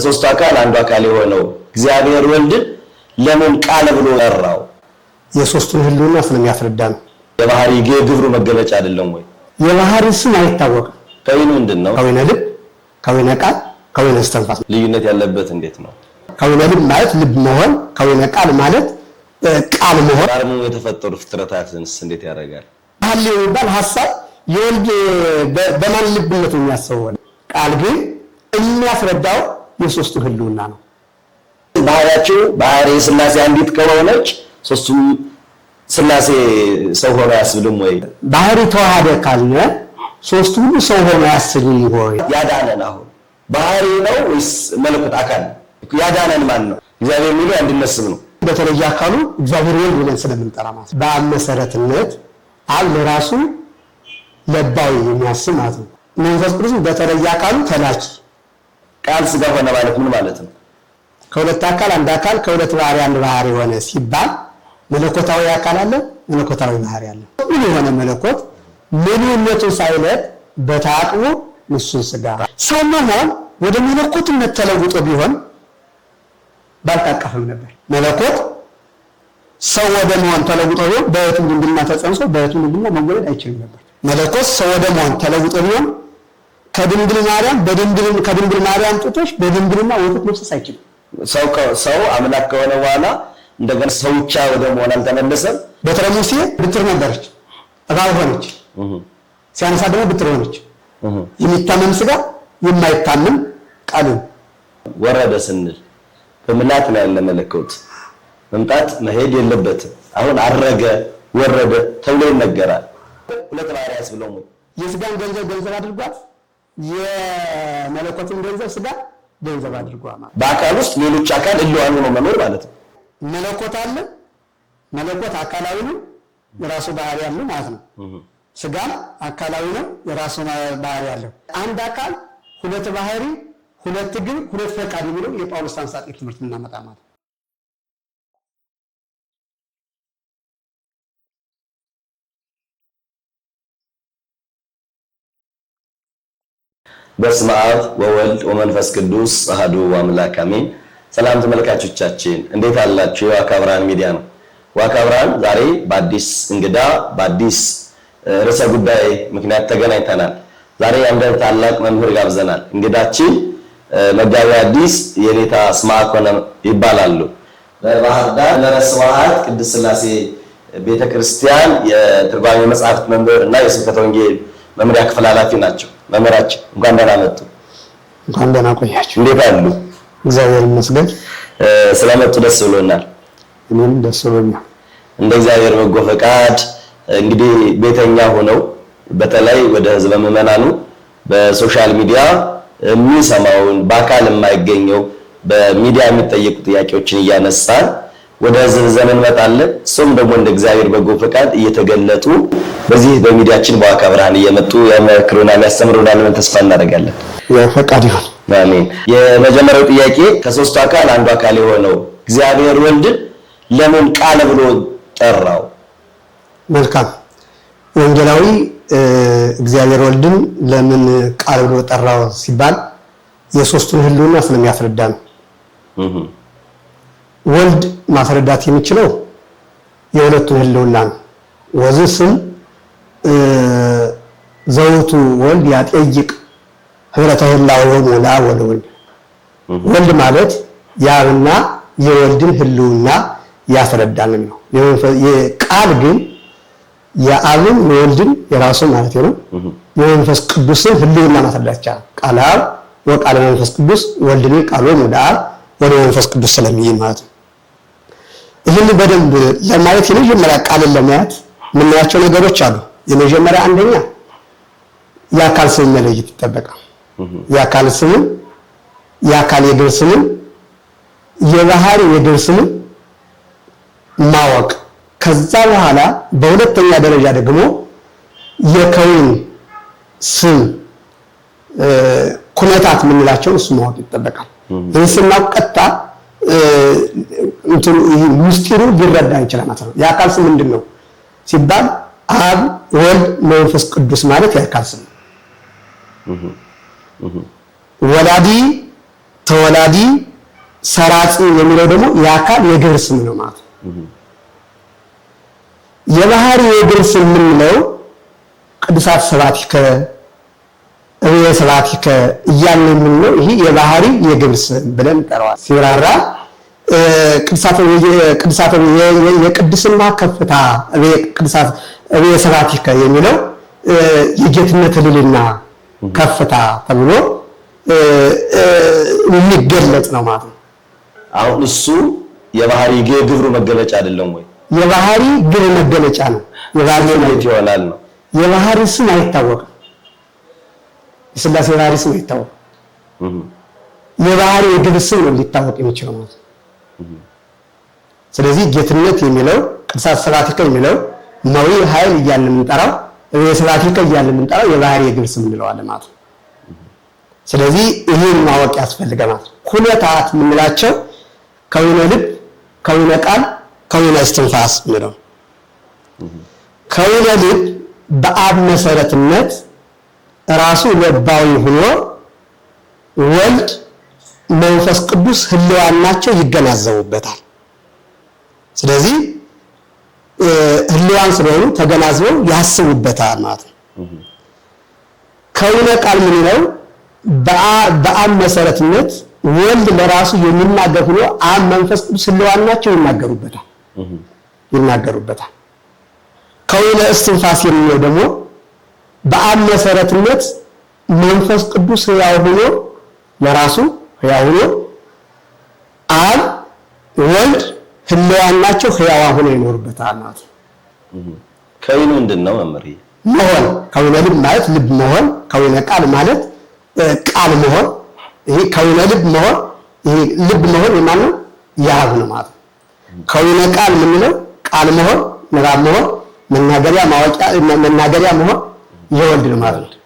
ሶስቱ አካል አንዱ አካል የሆነው እግዚአብሔር ወልድ ለምን ቃል ብሎ ጠራው? የሶስቱን ህልውና ስለሚያስረዳ ነው። የባህሪ ግብሩ መገለጫ አይደለም ወይ? የባህሪ ስም አይታወቅም። ከወይኑ ምንድነው? ከወይነ ልብ፣ ከወይነ ቃል፣ ከወይነ እስትንፋስ። ልዩነት ያለበት እንዴት ነው? ከወይነ ልብ ማለት ልብ መሆን፣ ከወይነ ቃል ማለት ቃል መሆን። አርሙ የተፈጠሩ ፍጥረታትንስ እንዴት ያደርጋል? ቃል የሚባል ሐሳብ የወልድ በማን ልብነት የሚያስበው ቃል ግን የሚያስረዳው የሶስቱ ህልውና ነው። ባህሪያቸው ባህሪ ሥላሴ አንዲት ከሆነች ሶስቱም ሥላሴ ሰው ሆኖ ያስብልም ወይ? ባህሪ ተዋሃደ ካልነ ሶስቱ ሁሉ ሰው ሆኖ ያስብልም ወይ? ያዳነን አሁን ባህሪ ነው ወይስ መለኮት አካል? ያዳነን ማን ነው? እግዚአብሔር የሚለው አንድነት ስም ነው። በተለየ አካሉ እግዚአብሔር ወልድ ብለን ስለምንጠራ ማለት በአብ መሰረትነት አብ ለራሱ ለባዊ የሚያስብ ማለት ነው። መንፈስ ቅዱስ በተለየ አካሉ ተላኪ። ቃል ሥጋ ሆነ ማለት ምን ማለት ነው? ከሁለት አካል አንድ አካል ከሁለት ባህሪ አንድ ባህሪ ሆነ ሲባል መለኮታዊ አካል አለ፣ መለኮታዊ ባህሪ አለ። ምን የሆነ መለኮት ምንነቱን ሳይለቅ በታቅቦ ንሱን ሥጋ ሰው መሆን ወደ መለኮትነት ተለውጦ ቢሆን ባልታቀፈም ነበር። መለኮት ሰው ወደ መሆን ተለውጦ ቢሆን በሕቱም ድንግልና ተጸንሶ በሕቱም ድንግልና መወለድ አይችልም ነበር። መለኮት ሰው ወደ መሆን ተለውጦ ቢሆን ከድንግል ማርያም ጥቶሽ በድንግልና ወተት መፍሰስ አይችልም። ሰው አምላክ ከሆነ በኋላ እንደገና ሰው ብቻ ወደ መሆን አልተመለሰም። በትረ ሙሴ ብትር ነበረች፣ እባብ ሆነች። ሲያነሳ ደግሞ ብትር ሆነች። የሚታመን ሥጋ የማይታመን ቃል ወረደ ስንል በምላት ነው ያለ መለኮት መምጣት መሄድ የለበትም። አሁን አረገ ወረደ ተብሎ ይነገራል። ሁለት ባህሪ ያስብለው የሥጋን ገንዘብ አድርጓት የመለኮትን ገንዘብ ሥጋ ገንዘብ አድርጓት ማለት በአካል ውስጥ ሌሎች አካል እልዋን ሆኖ መኖር ማለት ነው። መለኮት አለ፣ መለኮት አካላዊ ነው፣ የራሱ ባህሪ ያለው ማለት ነው። ሥጋም አካላዊ ነው፣ የራሱ ባህሪ ያለው። አንድ አካል ሁለት ባህሪ ሁለት ግን ሁለት ፈቃድ የሚለው የጳውሎስ አንሳጤ ትምህርት እናመጣ ማለት። በስመ አብ ወወልድ ወመንፈስ ቅዱስ አሐዱ አምላክ አሜን። ሰላም ተመልካቾቻችን እንዴት አላችሁ? ዋካ ብርሃን ሚዲያ ነው። ዋካ ብርሃን ዛሬ በአዲስ እንግዳ በአዲስ ርዕሰ ጉዳይ ምክንያት ተገናኝተናል። ዛሬ አንድ ታላቅ መምህር ጋብዘናል። እንግዳችን መጋቢ ሐዲስ የኔታ ስምዐኮነ ይባላሉ። በባህር ዳር ለረስዋሃት ቅድስት ሥላሴ ቤተክርስቲያን የትርጓሜ መጽሐፍት መምህር እና የስብከተ ወንጌል መምሪያ ክፍል ኃላፊ ናቸው። መምህራችን እንኳን ደህና መጡ። እንኳን ደህና ቆያችሁ። እንዴት አሉ? እግዚአብሔር ይመስገን። ስለመጡ ደስ ብሎናል። እኔም ደስ ብሎኛል። እንደ እግዚአብሔር በጎ ፈቃድ እንግዲህ ቤተኛ ሆነው በተለይ ወደ ህዝበ ምዕመናኑ በሶሻል ሚዲያ የሚሰማውን በአካል የማይገኘው በሚዲያ የሚጠየቁ ጥያቄዎችን እያነሳን ወደ ህዝብ ዘመን እንመጣለን። እሱም ደግሞ እንደ እግዚአብሔር በጎ ፈቃድ እየተገለጡ በዚህ በሚዲያችን በዋካ ብርሃን እየመጡ ያመክሩና ያስተምሩናል ብለን ተስፋ እናደርጋለን። ፈቃድ ይሁን። አሜን። የመጀመሪያው ጥያቄ ከሶስቱ አካል አንዱ አካል የሆነው እግዚአብሔር ወልድ ለምን ቃል ብሎ ጠራው? መልካም። ወንጌላዊ እግዚአብሔር ወልድን ለምን ቃል ብሎ ጠራው ሲባል የሶስቱን ህልውና ስለሚያስረዳ ነው። ወልድ ማስረዳት የሚችለው የሁለቱን ህልውና ነው። ወዝእ ስም ዘውቱ ወልድ ያጠይቅ ህብረተ ህላዌሆሙ ለአብ ወለወልድ። ወልድ ማለት የአብና የወልድን ህልውና ያስረዳል ነው። የቃል ግን የአብን የወልድን የራሱ ማለት ነው የመንፈስ ቅዱስን ህልውና ማስረዳት ይቻላል። ቃለ አብ ወቃለ መንፈስ ቅዱስ ወልድኒ ቃሎሙ ለአብ ወደ መንፈስ ቅዱስ ስለሚል ማለት ነው። ይህን በደንብ ለማየት የመጀመሪያ ቃልን ለማየት የምናያቸው ነገሮች አሉ። የመጀመሪያ አንደኛ የአካል ስም መለየት ይጠበቃል። የአካል ስም የአካል የግብር ስም የባህሪ የግብር ስም ማወቅ፣ ከዛ በኋላ በሁለተኛ ደረጃ ደግሞ የከውን ስም ኩነታት የምንላቸውን እሱ ማወቅ ይጠበቃል። እንስና ቀጣ እንትን ምስጢሩ ሊረዳ ይችላል ማለት ነው። የአካል ስም ምንድነው ሲባል አብ ወልድ መንፈስ ቅዱስ ማለት የአካል ስም። ወላዲ ተወላዲ ሰራጺ የሚለው ደግሞ የአካል የግብር ስም ነው ማለት ነው። የባህሪ የግብር ስም የምንለው ቅዱሳት ሰባቲከ እብየ ሰባቲከ እያልን የምንለው ይሄ የባህሪ የግብር ስም ብለን እንጠራዋለን። ሲብራራ ቅዱሳት የቅድስና ከፍታ እብየ ሰባቲከ የሚለው የጌትነት ልዕልና ከፍታ ተብሎ የሚገለጽ ነው ማለት ነው። አሁን እሱ የባህሪ የግብሩ መገለጫ አይደለም ወይ? የባህሪ ግብር መገለጫ ነው። የባህሪ እንዴት ይሆናል ነው? የባህሪ ስም አይታወቅም። የሥላሴ ባህሪ ስም አይታወቅም። የባህሪ የግብር ስም ነው ሊታወቅ የሚችለው ማለት ነው። ስለዚህ ጌትነት የሚለው ቅዱሳት ሰባቲከ የሚለው መዊ ኃይል እያልን የምንጠራው የሰባቲከ እያልን የምንጠራው የባህሪ የግብር ስም እንለዋለን ማለት ነው። ስለዚህ ይሄን ማወቅ ያስፈልገናል። ሁለታት የምንላቸው ከዊነ ልብ፣ ከዊነ ቃል፣ ከዊነ እስትንፋስ ነው። ከዊነ ልብ በአብ መሰረትነት ራሱ ለባዊ ሆኖ ወልድ መንፈስ ቅዱስ ህልዋን ናቸው ይገናዘቡበታል። ስለዚህ ህልዋን ስለሆኑ ተገናዝበው ያስቡበታል ማለት ነው። ከዊነ ቃል ምን ነው? በአብ መሰረትነት ወልድ ለራሱ የሚናገር ሆኖ አብ መንፈስ ቅዱስ ህልዋን ናቸው ይናገሩበታል። ከዊነ እስትንፋስ የሚለው ደግሞ በአብ መሰረትነት መንፈስ ቅዱስ ሕያው ሆኖ ለራሱ ሕያው ሆኖ አብ ወልድ ህልዋን ናቸው ሕያዋን ሆኖ ይኖሩበታል ማለት ነው። ከዊኑ ምንድነው መምህር? መሆን ከዊነ ልብ ማለት ልብ መሆን፣ ከዊነ ቃል ማለት ቃል መሆን። ይሄ ከዊነ ልብ መሆን፣ ይሄ ልብ መሆን የማን ነው? የአብ ነው ማለት ነው። ከዊነ ቃል የምንለው ቃል መሆን፣ ንባብ መሆን፣ መናገሪያ መሆን የወልድ ነው ማለት ነው።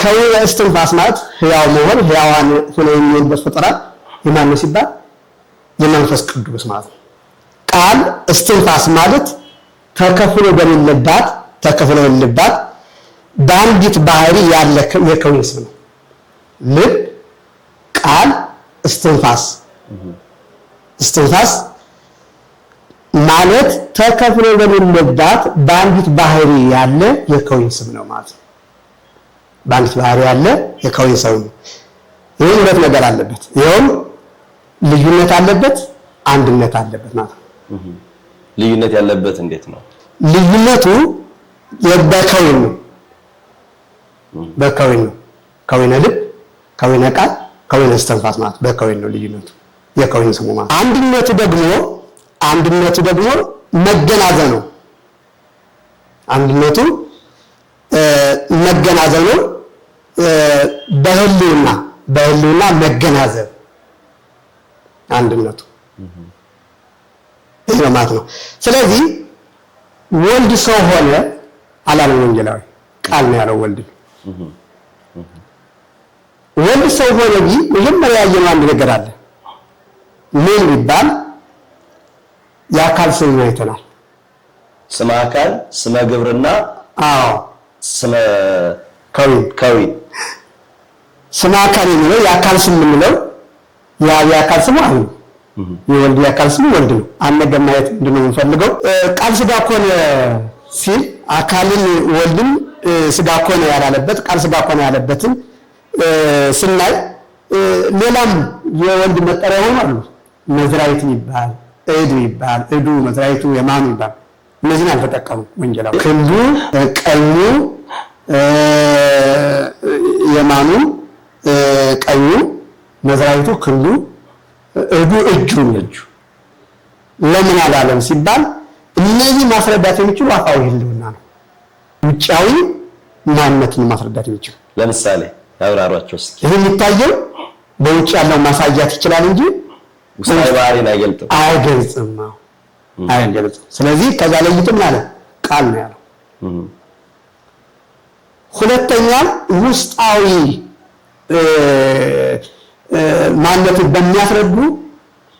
ከዊነ እስትንፋስ ማለት ሕያው መሆን፣ ሕያዋን ሆነው የሚኖሩበት ፍጥረት የማን ነው ሲባል የመንፈስ ቅዱስ ማለት ነው። ቃል እስትንፋስ ማለት ተከፍሎ በሌለባት በአንዲት ባህሪ ያለ የከውን ስም ነው። ልብ፣ ቃል፣ እስትንፋስ ማለት ተከፍሎ በሌለባት በአንዲት ባህሪ ያለ የከውን ስም ነው ማለት ነው። በአንዲት ባህሪ ያለ የከውን ስም ነው። ይሄ ሁለት ነገር አለበት። ይሄም ልዩነት አለበት፣ አንድነት አለበት ማለት ነው። ልዩነት ያለበት እንዴት ነው? ልዩነቱ በከውን ነው። ከዊነ ልብ፣ ከዊነ ቃል፣ ከዊነ እስትንፋስ ማለት በከውን ነው ልዩነቱ፣ የከውን ስሙ ማለት። አንድነቱ ደግሞ መገናዘብ ነው። አንድነቱ መገናዘብ ነው። በህልውና መገናዘብ አንድነቱ ይሄ ማለት ነው። ስለዚህ ወልድ ሰው ሆነ አላለም ወንጌላዊ፣ ቃል ነው ያለው ወልድ። ወልድ ሰው ሆነ መጀመሪያ ያየነው አንድ ነገር አለ። ምን ቢባል የአካል ስም አይተናል። ስመ አካል፣ ስመ ግብርና፣ ስመ ከዊን። ስመ አካል የሚለው የአካል ስም የምንለው የአካል ስም አሁን የወልድ የአካል ስም ወልድ ነው። አነገ ማየት ምንድን ነው የምንፈልገው? ቃል ስጋ ኮነ ሲል አካልን ወልድም ስጋ ኮነ ያላለበት ቃል ስጋ ኮነ ያለበትን ስናይ ሌላም የወልድ መጠሪያ ይሆናሉ። መዝራይት ይባል፣ እድ ይባል፣ እዱ መዝራይቱ የማኑ ይባል። እነዚህን አልተጠቀሙም ወንጌላዊ። ክንዱ፣ ቀኙ፣ የማኑ ቀኙ፣ መዝራይቱ ክንዱ፣ እዱ እጁ ለምን አላለም ሲባል እነዚህ ማስረዳት የሚችሉ አፋዊ ህልውና ነው። ውጫዊ ማንነትን ማስረዳት የሚችሉ ለምሳሌ ያብራሯቸው እስኪ። ይሄ የሚታየው በውጭ ያለው ማሳያት ይችላል እንጂ ውስጣዊ ባህሪን አይገልጽም። ስለዚህ ከዛ ለይቶ ምን አለ? ቃል ነው ያለው። ሁለተኛ ውስጣዊ ማንነትን በሚያስረዱ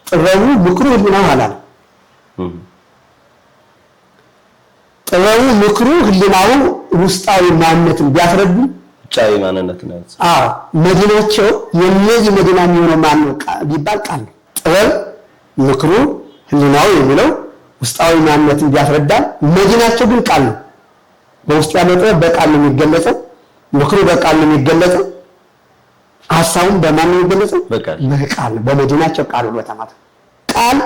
ጥበቡ ምክሩ ህሊናው አላለ። ጥበቡ ምክሩ ህሊናው ውስጣዊ ማንነትን ቢያስረዱ ውጫዊ ማንነት ነው። መዲናቸው የነዚህ መዲና የሚሆነው ማን ነው ቢባል ቃል ነው። ጥበብ ምክሩ ህሊናው የሚለው ውስጣዊ ማንነትን ቢያስረዳል፣ መዲናቸው ግን ቃል ነው። በውስጥ ያለው ጥበብ በቃል ነው የሚገለጸው፣ ምክሩ በቃል ነው የሚገለጸው፣ ሐሳቡም በማን ነው የሚገለጸው? በቃል ነው። በመዲናቸው ቃል ነው ተማት ቃል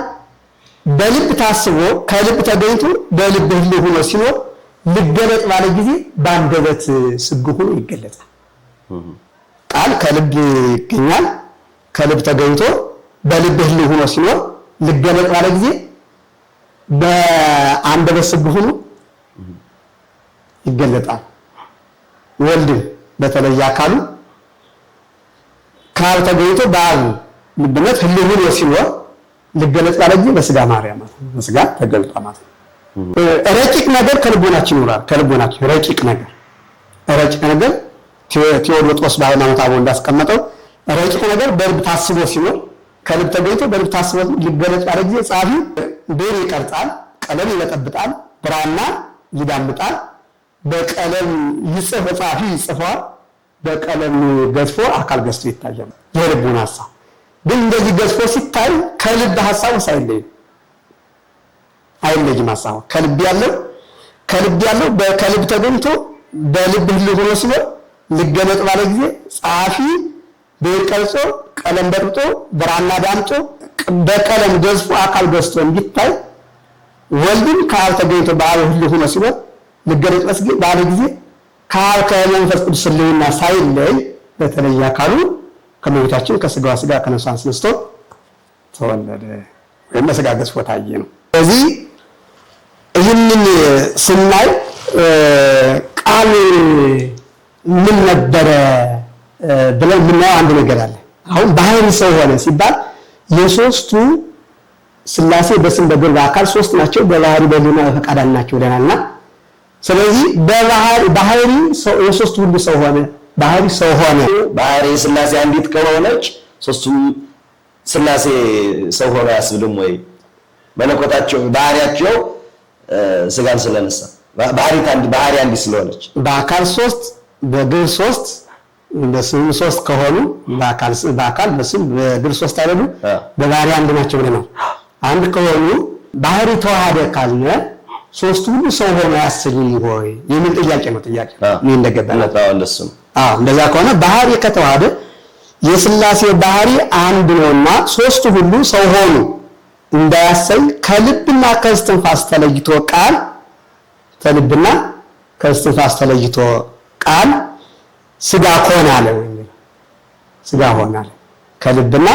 በልብ ታስቦ ከልብ ተገኝቶ በልብ ህልው ሆኖ ሲኖር ልገለጥ ባለ ጊዜ በአንደበት ስግ ሆኖ ይገለጣል። ቃል ከልብ ይገኛል፣ ከልብ ተገኝቶ በልብ ህልው ሆኖ ሲኖር ልገለጥ ባለ ጊዜ በአንደበት ስግ ሆኖ ይገለጣል። ወልድ በተለየ አካሉ ከአብ ተገኝቶ በአብ ልብነት ህልው ሆኖ ሲኖር ልገለጽ ባለ ጊዜ በስጋ ማርያም ማለት ነው። በስጋ ተገልጧ ማለት ነው። ረቂቅ ነገር ከልቦናችን ይኖራል። ከልቦናችን ረቂቅ ነገር ቴዎዶጦስ በሃይማኖተ አበው እንዳስቀመጠው ረቂቅ ነገር በልብ ታስቦ ሲኖር ከልብ ተገኝቶ በልብ ታስቦ ሊገለጽ ባለ ጊዜ ጻፊ ብዕር ይቀርጻል፣ ቀለም ይበጠብጣል፣ ብራና ይዳምጣል፣ በቀለም ይጽፍ ጻፊ ይጽፋል፣ በቀለም ገዝፎ አካል ገዝቶ ይታያል። የልቡን ሐሳብ ግን እንደዚህ ገዝፎ ሲታይ ከልብ ሐሳቡ አይለይም። ሐሳቡ ከልብ ያለው ከልብ ተገኝቶ በልብ ህልው ሆኖ ሲኖር ልገለጥ ባለ ጊዜ ጸሐፊ ብዕር ቀርጾ ቀለም በጥብጦ ብራና ዳምጦ በቀለም ገዝፎ አካል ገዝቶ እንዲታይ ወልድን ከአብ ተገኝቶ በአብ ህልው ሆኖ ሲኖር ልገለጥ ባለ ጊዜ ከአብ ከመንፈስ ቅዱስ ህልውና ሳይለይ በተለየ አካሉ ከመቤታችን ከስጋዋ ስጋ ከነፍሷ አንስቶ ተወለደ ወይም በስጋ ገዝፎ ታየ ነው። ስለዚህ ይህንን ስናይ ቃል ምን ነበረ ብለን የምናየው አንድ ነገር አለ። አሁን ባህሪ ሰው ሆነ ሲባል የሶስቱ ሥላሴ በስም በግብር በአካል ሶስት ናቸው፣ በባህሪ በህልውና በፈቃድ አንድ ናቸው ብለናልና ስለዚህ ባህሪ ሰው የሶስቱ ሁሉ ሰው ሆነ። ባህሪ ሰው ሆነ። ባህሪ ሥላሴ አንዲት ከሆነች ሶስቱም ሥላሴ ሰው ሆነ ያስብልም ወይ? መለኮታቸው ባህሪያቸው ስጋን ስለነሳ ባህሪ አንዲት ስለሆነች በአካል ሶስት በግብር ሶስት በስም ሶስት ከሆኑ በአካል በስም በግብር ሶስት አይደሉ? በባህሪ አንድ ናቸው ብለናል። አንድ ከሆኑ ባህሪ ተዋሃደ ካልነ ሶስቱ ሁሉ ሰው ሆነ ያስብልም ወይ የሚል ጥያቄ ነው። ምን እንደገባና እንደሱ እንደዛ ከሆነ ባህሪ ከተዋሃደ የሥላሴ ባህሪ አንድ ነውና ሶስቱ ሁሉ ሰው ሆኑ እንዳያሰኝ ከልብና ከእስትንፋስ ተለይቶ ቃል ከልብና ከእስትንፋስ ተለይቶ ቃል ስጋ ሆነ አለ። ስጋ ሆነ አለ። ከልብና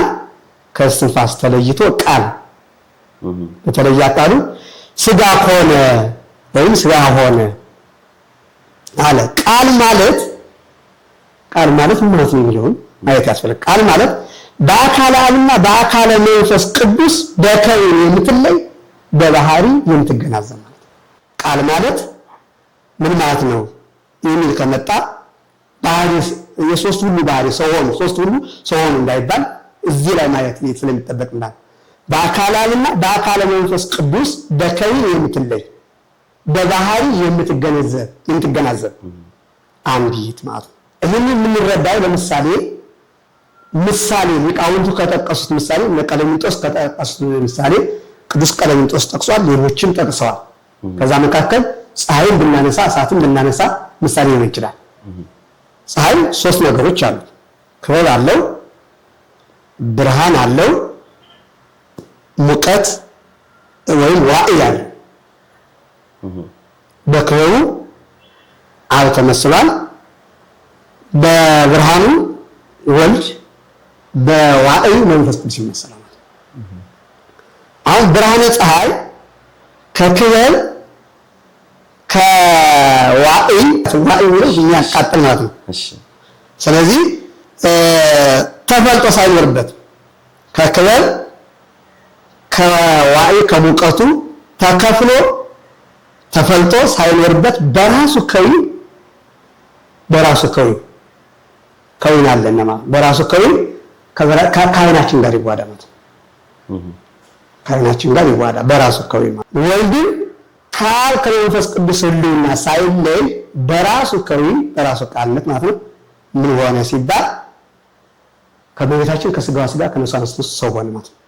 ከእስትንፋስ ተለይቶ ቃል በተለየ አካሉ ስጋ ሆነ ወይም ስጋ ሆነ አለ። ቃል ማለት ምን ማለት ነው የሚለውን ማየት ያስፈልጋል። ቃል ማለት በአካለ አብና በአካለ መንፈስ ቅዱስ በከውን የምትለይ በባህሪ የምትገናዘብ ማለት ቃል ማለት ምን ማለት ነው የሚል ከመጣ ባህሪ የሶስቱ ሁሉ ባህሪ ሰው ሆኑ ሶስቱ ሁሉ ሰው ሆኑ እንዳይባል እዚህ ላይ ማየት ስለሚጠበቅናል። በአካለ አብና በአካለ መንፈስ ቅዱስ በከውን የምትለይ በባህሪ የምትገናዘብ አንዲት ማለት ነው። ይህንን የምንረዳው ለምሳሌ ሊቃውንቱ ከጠቀሱት ምሳሌ ቀለሚንጦስ ከጠቀሱት ምሳሌ ቅዱስ ቀለሚንጦስ ጠቅሷል፣ ሌሎችም ጠቅሰዋል። ከዛ መካከል ፀሐይን ብናነሳ እሳትን ብናነሳ ምሳሌ ሊሆን ይችላል። ፀሐይ ሶስት ነገሮች አሉት። ክበብ አለው፣ ብርሃን አለው፣ ሙቀት ወይም ዋዕይ አለው። በክበቡ አብ ተመስሏል፣ በብርሃኑ ወልድ፣ በዋዕይ መንፈስ ቅዱስ ይመስላል። አሁን ብርሃነ ፀሐይ ከክበብ ከዋዕይ ማለት የሚያቃጥል ማለት ነው። ስለዚህ ተፈልጦ ሳይኖርበት ከክበብ ከዋዕይ ከሙቀቱ ተከፍሎ ተፈልጦ ሳይኖርበት በራሱ ከዊን አለና ማለት በራሱ ከዊን ከካህናችን ጋር ይዋዳ ማለት ካህናችን ጋር ይዋዳ በራሱ ከዊን ማለት ወልድ ከአብ ከመንፈስ ቅዱስ ህልውና ሳይለይ በራሱ ከዊን በራሱ ቃልነት ማለት ነው ምን ሆነ ሲባል ከመቤታችን ከስጋዋ ስጋ ከነፍሷ ነፍስ ሰው ሆነ ማለት ነው።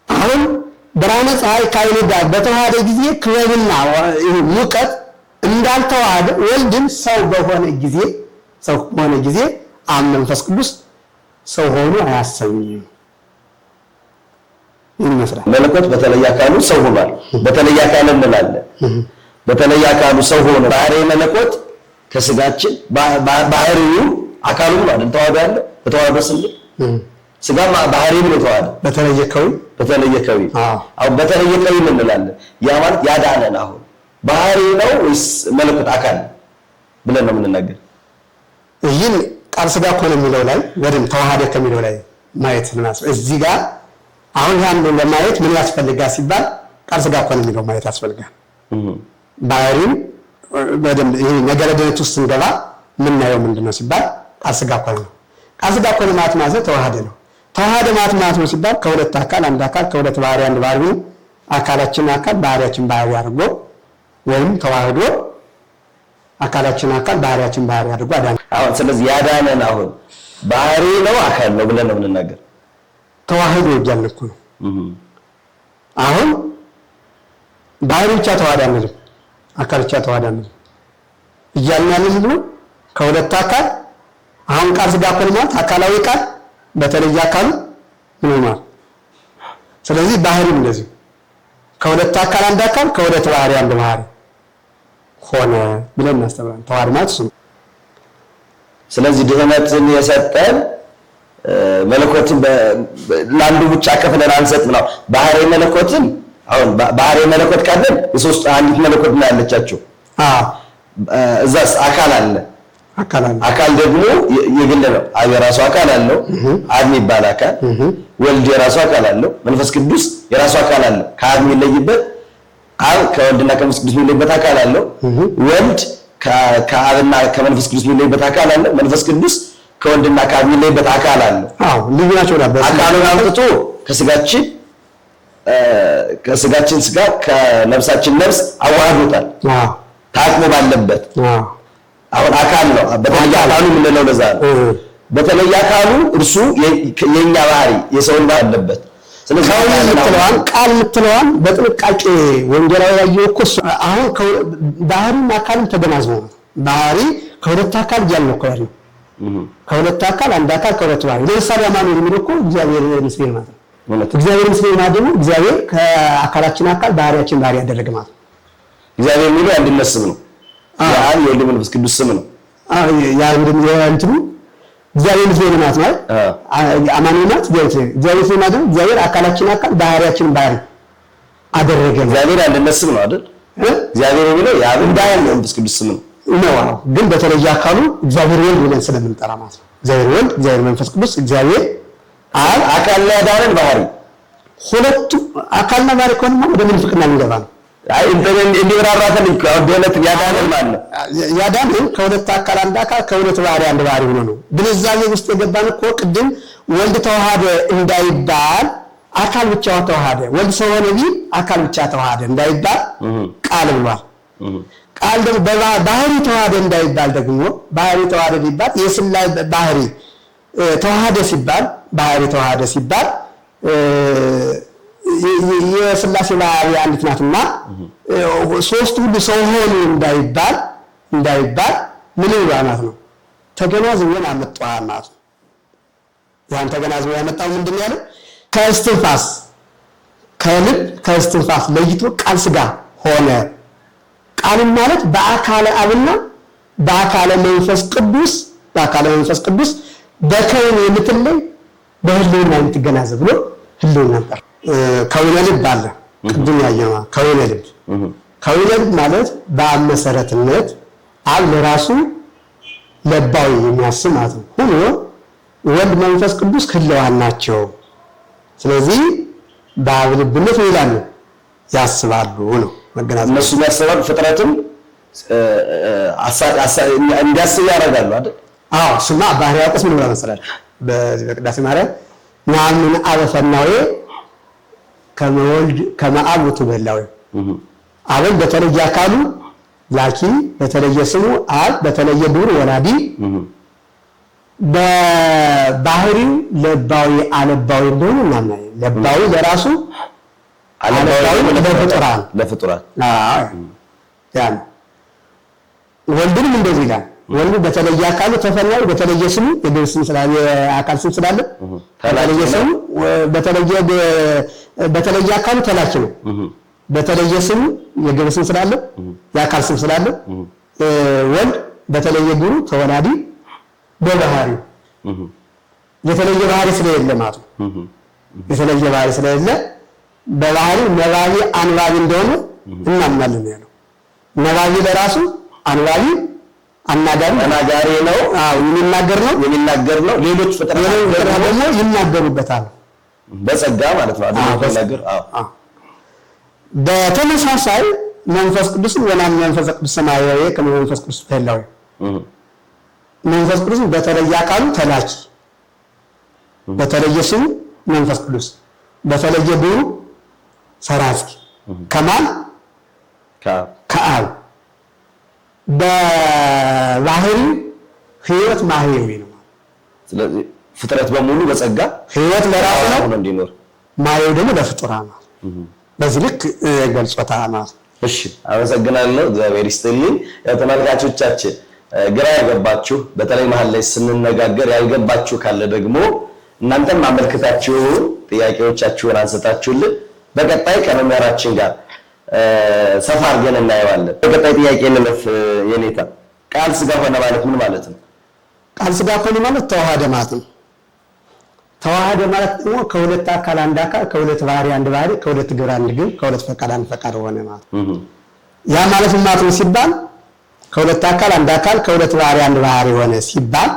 አሁን ብርሃነ ፀሐይ ከዓይኑ ጋር በተዋሃደ ጊዜ ክበብና ሙቀት እንዳልተዋሃደ ወልድም ሰው በሆነ ጊዜ አብ መንፈስ ቅዱስ ሰው ሆኖ አያሰኝም ይመስላል። መለኮት በተለየ አካሉ ሰው ሆኗል። በተለየ አካል እንላለን። በተለየ አካሉ ሰው ሆኖ ባህሪ መለኮት ከስጋችን ባህሪው አካሉ ነው አይደል? ተዋህዶ ያለ በተዋህዶ ስንል ስጋ ባህሪ ነው ተዋህዶ በተለየ ከዊ አሁን በተለየ ከዊ እንላለን። ያ ማለት ያዳነን አሁን ባህሪ ነው ወይስ መለኮት አካል ብለን ነው የምንናገር? ይህን ቃል ስጋ እኮ ነው የሚለው ላይ ወደም ተዋህደ ከሚለው ላይ ማየት ነው። እዚህ ጋር አሁን ያን ለማየት ምን ያስፈልጋል ሲባል ቃል ስጋ እኮ ነው የሚለው ማየት ያስፈልጋል። ባህሪው በደንብ ይሄ ነገረ ድነት ውስጥ እንገባ ምናየው ምንድነው ሲባል ቃል ስጋ እኮ ነው። ቃል ስጋ እኮ ማለት ተዋህደ ነው። ተዋህደ ማለት ነው ሲባል ከሁለት አካል አንድ አካል ከሁለት ባህሪ አንድ ባህሪ አካላችን አካል ባህሪያችን ባህሪ አድርጎ ወይም ተዋህዶ አካላችን አካል ባህሪያችን ባህሪ አድርጎ አዳነ። አሁን ስለዚህ ያዳነን አሁን ባህሪ ነው አካል ነው ብለን ነው የምንናገር? ተዋህዶ እያልን እኮ ነው። አሁን ባህሪ ብቻ ተዋህዶ አንልም፣ አካል ብቻ ተዋህዶ አንልም እያልን ያለን ነው ከሁለት አካል። አሁን ቃል ስጋ እኮ ማለት አካላዊ ቃል በተለየ አካሉ ምን ሆኗል? ስለዚህ ባህሪም እንደዚህ ከሁለት አካል አንድ አካል ከሁለት ባህሪ አንድ ባህሪ ሆነ ብለን እናስተምራለን። ተዋህዶ ማለት እሱ ነው። ስለዚህ ድህነትን የሰጠን መለኮትን ለአንዱ ብቻ ከፍለን አንሰጥም ነው። ባህሪ መለኮትን አሁን ባህሪ መለኮት ካለን የሶስት አንዲት መለኮት ነው ያለቻቸው። እዛስ አካል አለ። አካል ደግሞ የግል ነው። አብ የራሱ አካል አለው። አብ የሚባል አካል፣ ወልድ የራሱ አካል አለው። መንፈስ ቅዱስ የራሱ አካል አለው። ከአብ የሚለይበት አብ ከወልድና ከመንፈስ ቅዱስ የሚለይበት አካል አለው። ወልድ ከአብና ከመንፈስ ቅዱስ የሚለይበት አካል አለው። መንፈስ ቅዱስ ከወልድና ከአብ የሚለይበት አካል አለው። ልዩ ናቸው። አካሉን አምጥቶ ከስጋችን ስጋ ከነፍሳችን ነፍስ አዋህዶታል። ታቅሞ ባለበት አሁን አካል ነው። በተለየ አካሉ ምንለው ለዛ ነው። በተለየ አካሉ እርሱ የኛ ባህሪ የሰውን ባህሪ አለበት። ስለዚህ ቃል የምትለዋን በጥንቃቄ ወንጌላዊ ያየው እኮ አሁን ባህሪና አካልም ተገናዝቦ ነው። ባህሪ ከሁለት አካል ያለው እኮ ያለው ከሁለት አካል አንድ አካል ከሁለት ባህሪ። ለምሳሌ አማኑኤል የሚለው እኮ እግዚአብሔር ምስሌን ማለት ነው። እግዚአብሔር ምስሌን ማለት ደግሞ እግዚአብሔር ከአካላችን አካል ባህሪያችን ባህሪ ያደረገ ማለት ነው። እግዚአብሔር የሚለው አንድነት ስም ነው። ያን የወልድ መንፈስ ቅዱስ ስም ነው። ያ እንትኑ እግዚአብሔር ምስሌን ማለት ነው። አማኑኤል ማለት እግዚአብሔር ምስሌን ማለት እግዚአብሔር አካላችን አካል ባህሪያችን ባህሪ አደረገ። እግዚአብሔር አንድነት ስም ነው አይደል? እግዚአብሔር የሚለው ያ መንፈስ ቅዱስ ስም ነው። ግን በተለየ አካሉ እግዚአብሔር ወልድ ብለን ስለምንጠራ ማለት ነው። እግዚአብሔር ወልድ፣ እግዚአብሔር መንፈስ ቅዱስ፣ እግዚአብሔር አብ አካልና ያዳነን ባህሪ ሁለቱ አካልና ባህሪ ከሆነማ ወደ ምንፍቅና እንገባ ነው። አይ እንዲብራራተን ድህነት ያዳነን ማለት ነው። ያዳነን ከሁለት አካል አንድ አካል ከሁለት ባህሪ አንድ ባህሪ ሆኖ ነው። ግንዛቤ ውስጥ የገባን እኮ ቅድም ወልድ ተዋሃደ እንዳይባል አካል ብቻ ተዋሃደ፣ ወልድ ሰው ሆነ ቢል አካል ብቻ ተዋሃደ እንዳይባል ቃል ብሏል። ቃል ደግሞ ባህሪ ተዋሃደ እንዳይባል ደግሞ ባህሪ ተዋሃደ ቢባል የስላሴ ባህሪ ተዋሃደ ሲባል ባህሪ ተዋሃደ ሲባል የስላሴ ባህሪ አንዲት ናትና ሶስቱ ሁሉ ሰው ሆኑ እንዳይባል ምን ይባላል ነው? ተገናዝበን አመጣው ማለት ነው። ያን ተገናዝበን ያመጣው ምንድነው ያለው? ከእስትንፋስ ከልብ ከእስትንፋስ ለይቶ ቃል ስጋ ሆነ። ቃል ማለት በአካለ አብና በአካለ መንፈስ ቅዱስ በከውን የምትለይ በህልውና የምትገናዘብ ብሎ ህልውና ነበር። ከወይነ ልብ አለ ቅድም ያየነው ከወይነ ልብ ማለት በአብ መሰረትነት አብ ለራሱ ለባዊ የሚያስብ ማለት ነው። ሆኖ ወልድ መንፈስ ቅዱስ ህልዋን ናቸው። ስለዚህ በአብ ልብነት ይላሉ ያስባሉ ነው መገናዘብ። እነሱ ያስባሉ ፍጥረትም እንዲያስብ ያደርጋሉ አይደል? ስማ ባህሪያው ቀስ ምን ማለት ነው? በዚህ በቅዳሴ ማርያም ናምን አበፈናዌ ከመወልድ ከመአብ ወተበላዌ አብን በተለየ አካሉ ላኪ በተለየ ስሙ አብ በተለየ ግብሩ ወላዲ በባህሪው ለባዊ አለባዊ እንደሆነ እናምናለን። ለባዊ ለራሱ አለባዊ ለፍጡራን ያን ወልድንም እንደዚህ ይላል። ወልድ በተለየ አካሉ ተፈናዊ በተለየ ስሙ የግብር ስም ስላለ የአካል ስም ስላለ በተለየ ስሙ በተለየ አካሉ ተላኪ ነው። በተለየ ስሙ የግብር ስም ስላለ የአካል ስም ስላለ ወልድ በተለየ ግብሩ ተወላዲ በባህሪው የተለየ ባህሪ ስለሌለ ማለት ነው። የተለየ ባህሪ ስለሌለ በባህሪው ነባቢ አንባቢ እንደሆነ እናምናለን ያለው። ነባቢ ለራሱ አንባቢ አናጋሪ ነው። የሚናገር ነው። ሌሎች ፍጥረታት ደግሞ ይናገሩበታል በጸጋ ማለት ነው አይደል? በተመሳሳይ መንፈስ ቅዱስን ወናም መንፈስ ቅዱስ ሰማያዊ ከመንፈስ ቅዱስ ተላው መንፈስ ቅዱስ በተለየ አካሉ ተላኪ በተለየ ስሙ መንፈስ ቅዱስ በተለየ ግብሩ ሰራጺ ከማን ከአብ በባህሪ ህይወት ማህየዊ ነው። ስለዚህ ፍጥረት በሙሉ በጸጋ ህይወት ለራሱ ነው እንዲኖር ማህየዊ ደግሞ ለፍጡራን ነው። በዚህ ልክ ገልጾታል ማለት። እሺ አመሰግናለሁ። እግዚአብሔር ይስጥልኝ። ተመልካቾቻችን ግራ ያገባችሁ በተለይ መሀል ላይ ስንነጋገር ያልገባችሁ ካለ ደግሞ እናንተም ማመልከታችሁ ጥያቄዎቻችሁን አንስታችሁልን በቀጣይ ከመምህራችን ጋር ሰፋ አድርገን እናየዋለን። በቀጣይ ጥያቄ እንለፍ። የኔታ ቃል ሥጋ ሆነ ማለት ምን ማለት ነው? ቃል ሥጋ ሆነ ማለት ተዋሃደ ማለት ነው። ተዋሃደ ማለት ደግሞ ከሁለት አካል አንድ አካል፣ ከሁለት ባህሪ አንድ ባህሪ፣ ከሁለት ግብር አንድ ግብር፣ ከሁለት ፈቃድ አንድ ፈቃድ ሆነ ማለት ነው። ያ ማለት ምን ማለት ነው ሲባል ከሁለት አካል አንድ አካል፣ ከሁለት ባህሪ አንድ ባህሪ ሆነ ሲባል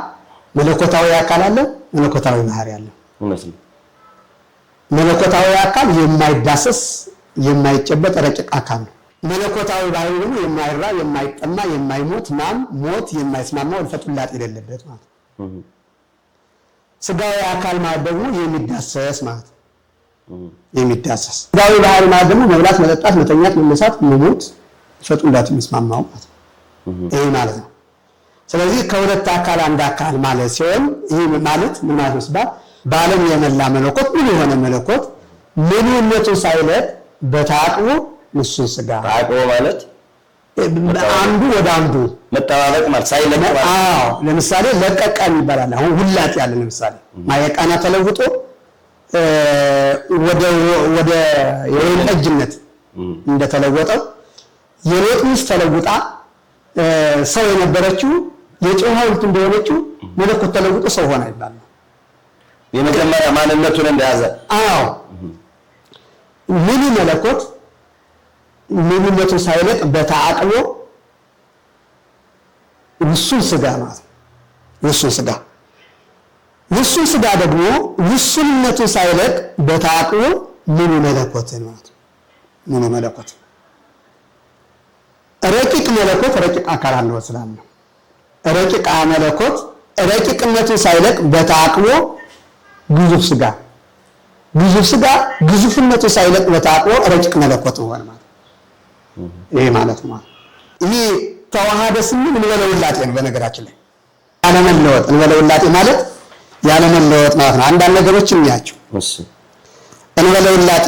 መለኮታዊ አካል አለ፣ መለኮታዊ ባህሪ አለ። መለኮታዊ አካል የማይዳሰስ የማይጨበጥ ረቂቅ አካል ነው። መለኮታዊ ባህሪ ደግሞ የማይራ የማይጠማ የማይሞት ሞት የማይስማማው ፈጡላጥ የሌለበት ማለት ነው። ስጋዊ አካል ማለት ደግሞ የሚዳሰስ ማለት ነው። የሚዳሰስ ስጋዊ ባህሪ ማለት ደግሞ መብላት፣ መጠጣት፣ መተኛት፣ መነሳት፣ መሞት ፈጡላጥ የሚስማማው ማለት ነው። ይሄ ማለት ነው። ስለዚህ ከሁለት አካል አንድ አካል ማለት ሲሆን ይሄ ማለት ምን ማለት ነው ሲባል በዓለም የመላ መለኮት ምን የሆነ መለኮት ምንነቱን ሳይለቅ በታቅቦ ንሱን ስጋ ታቅቦ ማለት አንዱ ወደ አንዱ መጠባበቅ ማለት ሳይለቅ ማለት ለምሳሌ ለቀቀን ይባላል። አሁን ሁላት ያለ ለምሳሌ ማየቃና ተለውጦ ወደ የወይን ጠጅነት እንደተለወጠው የሎጥ ሚስት ተለውጣ ሰው የነበረችው የጨው ሐውልት እንደሆነችው መለኮት ተለውጦ ሰው ሆነ ይባላል። የመጀመሪያ ማንነቱን እንደያዘ ሙሉ መለኮት ምንነቱን ሳይለቅ በተአቅቦ ውሱን ስጋ ማለት ነው። ውሱን ስጋ ደግሞ ውሱንነቱን ሳይለቅ በተአቅቦ ሙሉ መለኮት ማለት ነው። ሙሉ መለኮት ረቂቅ መለኮት ረቂቅ አካል አለው ስላለ ረቂቅ መለኮት ረቂቅነቱን ሳይለቅ በተአቅቦ ግዙፍ ስጋ ግዙፍነቱን ሳይለቅ በተአቅቦ ረቂቅ መለኮት ሆነ ማለት ይሄ ማለት ነው። ይሄ ተዋሃደ ስንል እንበለውላጤ ነው። በነገራችን ላይ ያለመለወጥ እንበለውላጤ ማለት ያለመለወጥ ማለት ነው። አንዳንድ ነገሮችን እንያቸው። እሺ እንበለውላጤ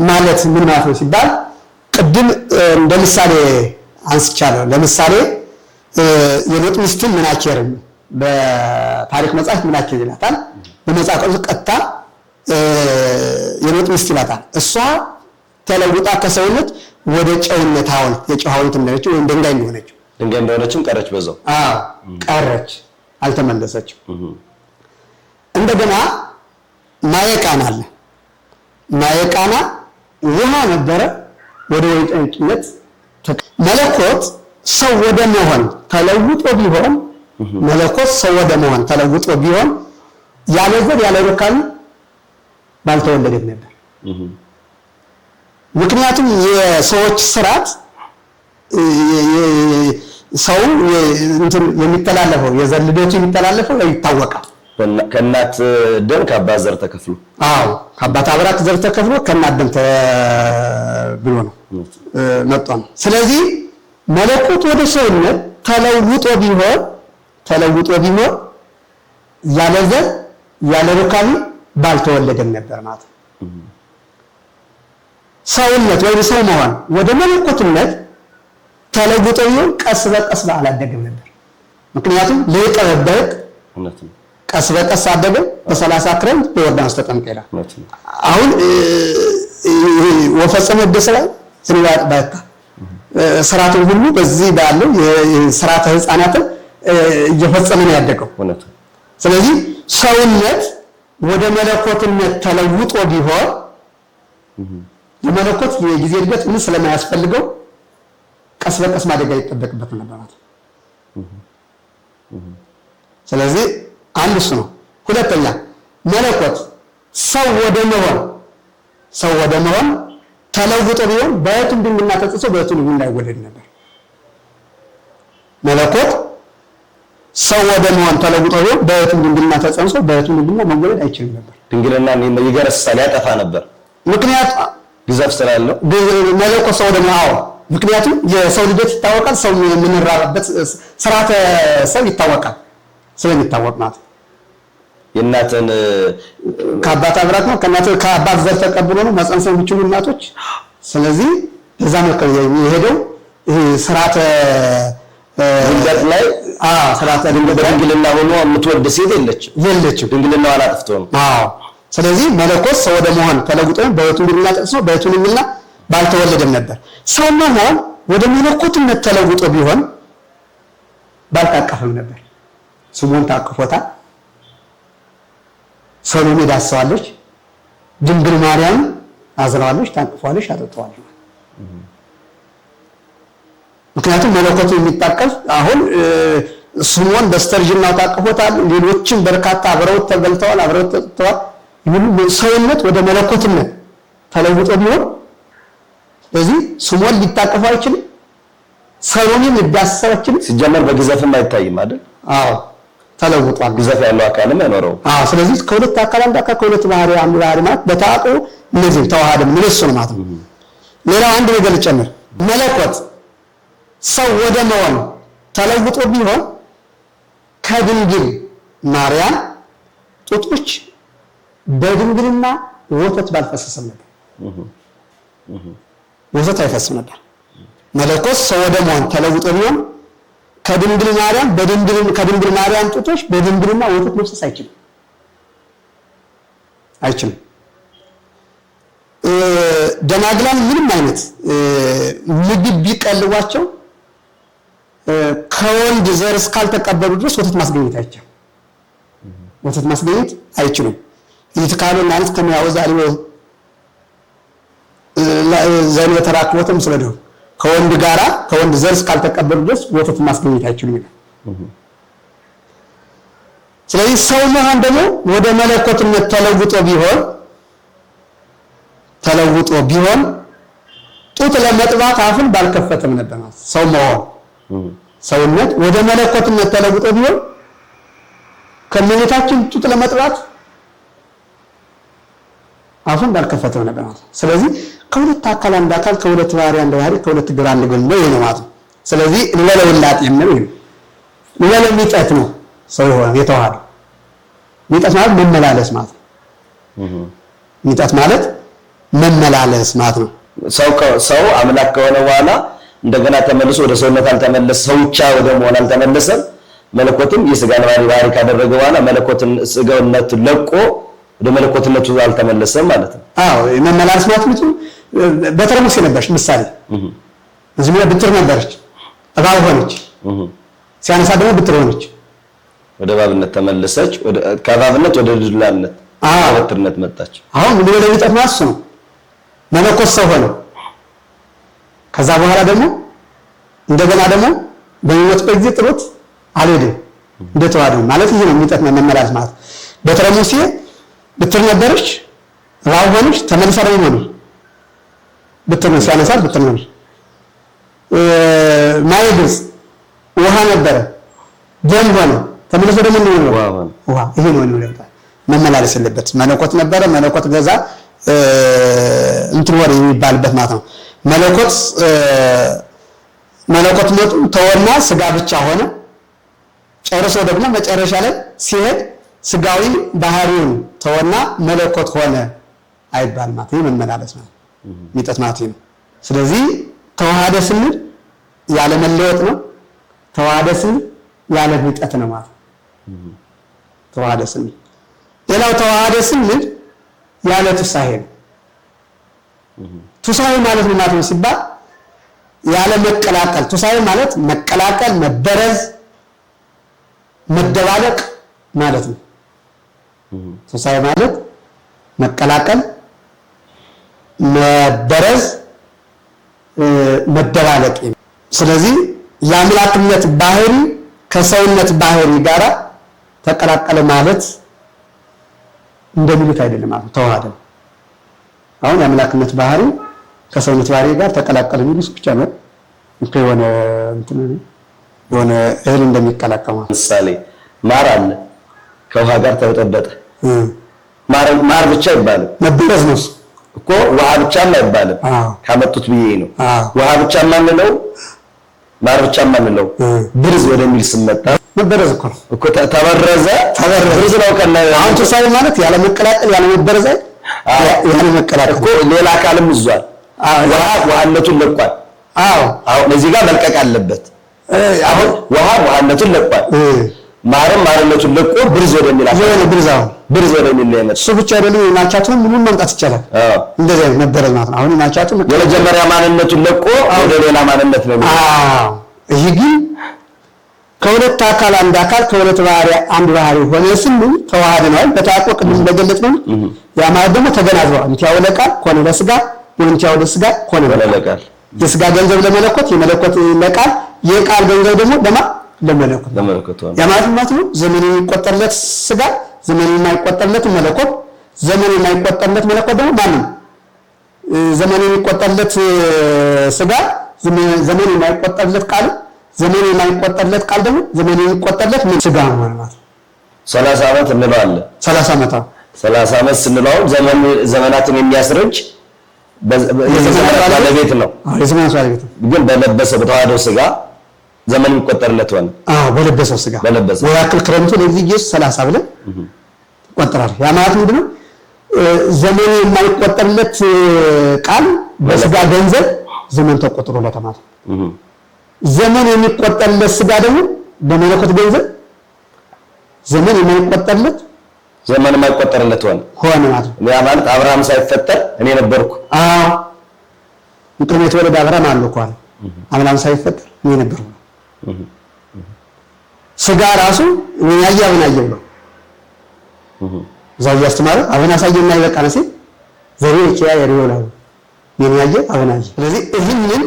ማለት ምን ማለት ነው ሲባል ቅድም እንደ ምሳሌ አንስቻለሁ። ለምሳሌ የሎጥ ሚስትን ምናቸር በታሪክ መጽሐፍ ምናቸር ይላታል። በመጽሐፍ ቅዱስ ቀጥታ የሎጥ ሚስት ይላታል። እሷ ተለውጣ ከሰውነት ወደ ጨውነት ሐውልት የጨው ሐውልት እንደሆነችው ወይም ድንጋይ እንደሆነችም ቀረች። በዛው ቀረች፣ አልተመለሰችም። እንደገና ማየቃና አለ። ማየቃና ውሃ ነበረ፣ ወደ ወይን ጠጅነት መለኮት ሰው ወደ መሆን ተለውጦ ቢሆን መለኮት ሰው ወደ መሆን ተለውጦ ቢሆን ያለ ዘር ያለ ሩካቤ ባልተወለደም ነበር። ምክንያቱም የሰዎች ስርዓት ሰው እንትን የሚተላለፈው የዘር ልደቱ የሚተላለፈው ይታወቃል። ከእናት ደም ከአባት ዘር ተከፍሎ ከአባት አብራክ ዘር ተከፍሎ ከእናት ደም ብሎ ነው መጣ ነው። ስለዚህ መለኮት ወደ ሰውነት ተለውጦ ቢሆን ያለ ዘር ያለ ሩካቤ ባልተወለደም ነበር ማለት ነው። ሰውነት ወይ ሰው መሆን ወደ መለኮትነት ተለውጦ ቢሆን ቀስ በቀስ አላደገም ነበር። ምክንያቱም ለይቀበልክ ቀስ በቀስ አደገ። በ30 ክረምት በዮርዳኖስ ተጠምቀ ይላል። አሁን ወፈጸመ ደሰላ ዝንዋት ባታ ስራቱን ሁሉ በዚህ ባለው የስራተ ህፃናትን እየፈጸመ ነው ያደገው። ስለዚህ ሰውነት ወደ መለኮትነት ተለውጦ ቢሆን የመለኮት የጊዜ እድገት ምን ስለማያስፈልገው ቀስ በቀስ ማደግ ይጠበቅበት ነበር ማለት ነው። ስለዚህ አንድ እሱ ነው። ሁለተኛ መለኮት ሰው ወደ መሆን ተለውጦ ቢሆን በየቱም ድንግልና ተጽሶ በየቱም እንዳይወለድ ነበር። መለኮት ሰው ወደ መሆን ተለውጦ ቢሆን በየቱም ድንግልና ተጸንሶ በየቱም ድንግልና መወለድ አይችልም ነበር። ድንግልና ይገረሳል፣ ያጠፋ ነበር። ምክንያት ግዘፍ ስላለው መለኮት ሰው ወደ መሆን ምክንያቱም የሰው ልደት ይታወቃል። ሰው የምንራበት ስርዓተ ሰው ይታወቃል። ስለሚታወቅ ማለት የእናትን ከአባት አብራክ ነው ከአባት ዘር ተቀብሎ ነው መጸንሰው የሚችሉ እናቶች። ስለዚህ ለዛ ነው የሄደው ስርዓተ ድንገት ላይ ስርዓተ ድንግልና ሆኖ የምትወልድ ሴት የለችም። ድንግልናው አላጥፍቶ ነው። ስለዚህ መለኮት ሰው ወደ መሆን ተለውጦ በየቱም ድንግልና ተጽሶ በየቱም ድንግልና ባልተወለደም ነበር። ሰው መሆን ወደ መለኮትነት ተለውጦ ቢሆን ባልታቀፈም ነበር። ስሙን ታቅፎታል። ሰሎሜ ዳሰዋለች። ድንግል ማርያም አዝራዋለች፣ ታቅፏለች፣ አጠጣዋለች። ምክንያቱም መለኮቱ የሚታቀፍ አሁን ስሙን በስተርጅናው ታቅፎታል። ሌሎችም በርካታ አብረውት ተገልጠዋል፣ አብረውት ተጠጥተዋል። ሰውነት ወደ መለኮትነት ተለውጦ ቢሆን ስለዚህ ስሙን ሊታቀፍ አይችልም። ሰሎሜም ሊዳሰስ አይችልም። ሲጀመር በግዘፍም አይታይም አይደል? ተለውጧል። ግዘፍ ያለው አካልም አይኖረው። ስለዚህ ከሁለት አካል አንድ አካል ከሁለት ባህሪ አንድ ባህሪ ማለት በታውቁ እነዚህ ተዋሃደ ምን እሱ ነው ማለት ነው። ሌላው አንድ ነገር ልጨምር። መለኮት ሰው ወደ መሆን ተለውጦ ቢሆን ከድንግል ማርያም ጡቶች በድንግልና ወተት ባልፈሰሰም ነበር። ወተት አይፈስም ነበር። መለኮት ሰው ወደ መሆን ተለውጦ ቢሆን ከድንግል ማርያም ከድንግል ማርያም ጡቶች በድንግልና ወተት መፍሰስ አይችልም። ደናግላን ምንም አይነት ምግብ ቢቀልቧቸው ከወንድ ዘር እስካልተቀበሉ ድረስ ወተት ማስገኘት አይችሉም። ይትካሉ ማለት ከሚያወዛሊ ዘር የተራክቦትም ስለደው ከወንድ ዘር እስካልተቀበሉ ድረስ ወተት ማስገኘት አይችሉም ይላል። ስለዚህ ሰው መሆን ደግሞ ወደ መለኮትነት ተለውጦ ቢሆን ጡት ለመጥባት አፍን ባልከፈተም ነበር። ሰው መሆን ሰውነት ወደ መለኮትነት ተለውጦ ቢሆን ከመኝታችን ጡት ለመጥባት አፍን ባልከፈተም ነበር። ስለዚህ ከሁለት አካል አንድ አካል ከሁለት ባህሪ አንድ ባህሪ ከሁለት ግራ አንድ ጎን ነው ማለት ነው። ስለዚህ ለለውላጥ የምንለው ይሄ ለለሚጠት ነው። ሰው የተዋሃደ ሚጠት ማለት መመላለስ ማለት ነው። ሚጠት ማለት መመላለስ ማለት ነው። ሰው አምላክ ከሆነ በኋላ እንደገና ተመልሶ ወደ ሰውነት አልተመለሰ፣ ሰው ብቻ ወደ መሆን አልተመለሰም። መለኮትም የሥጋን ባህሪ ካደረገ በኋላ መለኮትን ሥጋውነቱን ለቆ ወደ መለኮትነቱ አልተመለሰም ማለት ነው። መመላለስ ማለት ነው። በተረሙስ ነበርሽ ምሳሌ እዚህ ላይ ብትር ነበረች፣ እባብ ሆነች። ሲያነሳ ደግሞ ብትር ሆነች። ወደ እባብነት ተመለሰች። ከእባብነት ወደ ድላነት ብትርነት መጣች። አሁን ምን ወደ ሚጠት ማስ ነው። መለኮት ሰው ሆነ። ከዛ በኋላ ደግሞ እንደገና ደግሞ በሚሞትበት ጊዜ ጥሎት አልሄድም እንደተዋደው ማለት ይሄ ነው ሚጠት መመላለስ ማለት። በተረሙስ ብትር ነበረች፣ እባብ ሆነች፣ ተመልሳ ደግሞ ሆነች። ብትር ነው ሲያነሳት ብትር ነው። ማየ ግልጽ ውሃ ነበረ፣ ደም ሆነ፣ ተመልሶ ደግሞ ነው ውሃ ይሄ ነው ነበር መመላለስ የለበት መለኮት ነበረ መለኮት ገዛ እንትን ወር የሚባልበት ማለት ነው መለኮት ሞቱ ተወና ስጋ ብቻ ሆነ ጨርሶ ደግሞ መጨረሻ ላይ ሲሄድ ስጋዊ ባህሪውን ተወና መለኮት ሆነ አይባል ማለት ነው መመላለስ ነው ሚጠት ማለት ነው ስለዚህ ተዋሃደ ስንል ያለ መለወጥ ነው ተዋሃደ ስንል ያለ ሚጠት ነው ማለት ተዋሃደ ስንል ሌላው ተዋሃደ ስንል ያለ ትሳሄ ነው ትሳሄ ማለት ምን ማለት ነው ሲባል ያለ መቀላቀል ትሳሄ ማለት መቀላቀል መበረዝ መደባለቅ ማለት ነው ትሳሄ ማለት መቀላቀል መበረዝ መደባለቅ ስለዚህ የአምላክነት ባህሪ ከሰውነት ባህሪ ጋራ ተቀላቀለ ማለት እንደሚሉት አይደለም ማለት ተዋሃደ አሁን የአምላክነት ባህሪ ከሰውነት ባህሪ ጋር ተቀላቀለ የሚሉት ብቻ ነው የሆነ እንትን የሆነ እህል እንደሚቀላቀል ምሳሌ ማር አለ ከውሃ ጋር ተበጠበጠ ማር ብቻ ይባላል መበረዝ ነው እኮ ውሃ ብቻ አይባልም ካመጡት ብዬ ነው ውሃ ብቻ ማንነው ማር ብቻ ማንነው ብርዝ ወደሚል ስመጣ መበረዝ እኮ ተበረዘ ብርዝ ነው ከነ አሁን ተሳይ ማለት ያለ መቀላቀል ያለ መበረዝ ያለ መቀላቀል እኮ ሌላ አካልም ይዟል ውሃነቱን ለቋል አሁን እዚህ ጋር መልቀቅ አለበት አሁን ውሃነቱን ለቋል ማርነቱን ለቆ ብርዝ ወደሚል አካል ብርዝ ወደሚል ነው እሱ ብቻ አይደለም ማቻቱን ምንም ማምጣት ይቻላል እንደዚህ መበረዝ ማለት ነው አሁን ማቻቱ የመጀመሪያ ማንነቱን ለቆ ወደ ሌላ ማንነት ነው ይሄ ግን ከሁለት አካል አንድ አካል ከሁለት ባህሪ አንድ ባህሪ ሆነ ስንል ተዋሃደ ነው በታቆ ቅድም እንደገለጽ ነው ያ ማለት ደግሞ ተገናዝበው እንቲያው ለቃል ኮነ ለስጋ ወንቲያው ለስጋ ኮነ ለቃል የስጋ ገንዘብ ለመለኮት የመለኮት ለቃል የቃል ገንዘብ ደግሞ ለመለኮት ያ ማለት ነው ዘመን የሚቆጠርለት ስጋ ዘመን የማይቆጠርለት መለኮት ዘመን የማይቆጠርለት መለኮት ደግሞ ማንም ዘመን የሚቆጠርለት ስጋ ዘመን የማይቆጠርለት ቃል ዘመን የማይቆጠርለት ቃል ደግሞ ዘመን የሚቆጠርለት ምን ስጋ ማለት ነው 30 ዓመት እንለዋለን 30 ዓመት ስንለው ዘመናትን የሚያስረጅ የዘመን ባለቤት ነው የዘመን ባለቤት ግን በለበሰ በተዋህደው ስጋ ዘመን የሚቆጠርለት ሆነ በለበሰው ስጋ ወያክል ክረምቱ ለዚህ ኢየሱስ 30 ብለን ቆጠራል ያ ማለት ምንድነው ዘመን የማይቆጠርለት ቃል በስጋ ገንዘብ ዘመን ተቆጥሮለታል ማለት ዘመን የሚቆጠርለት ስጋ ደግሞ በመለኮት ገንዘብ ዘመን የማይቆጠርለት ሆነ ማለት ነው ያ ማለት አብርሃም ሳይፈጠር እኔ ነበርኩ ምክንያቱም የተወለደ አብርሃም አለ እኮ አብርሃም ሳይፈጠር እኔ ነበርኩ ስጋ ራሱ ያያብናየው ነው ዛው ያስተማረ አብና ሳየና ይበቃ ነው ሲል ዘሬ ይያ የሪዮላው የኛየ አብናየ ስለዚህ ይህንን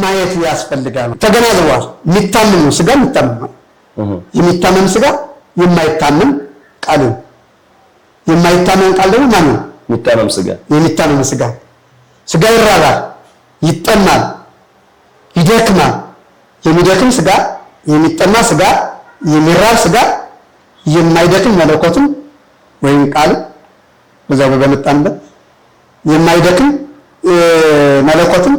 ማየት ያስፈልጋል ተገናዝቧል የሚታመን ስጋ የሚታመን ስጋ የማይታመን ቃል የማይታመን ቃል ደግሞ ማን ነው የሚታመን ስጋ ይራባል ይጠማል ይደክማል የሚደክም ስጋ የሚጠማ ስጋ የሚራብ ስጋ የማይደክም መለኮቱን ወይም ቃል በዛው በመጣንበት የማይደክም መለኮቱን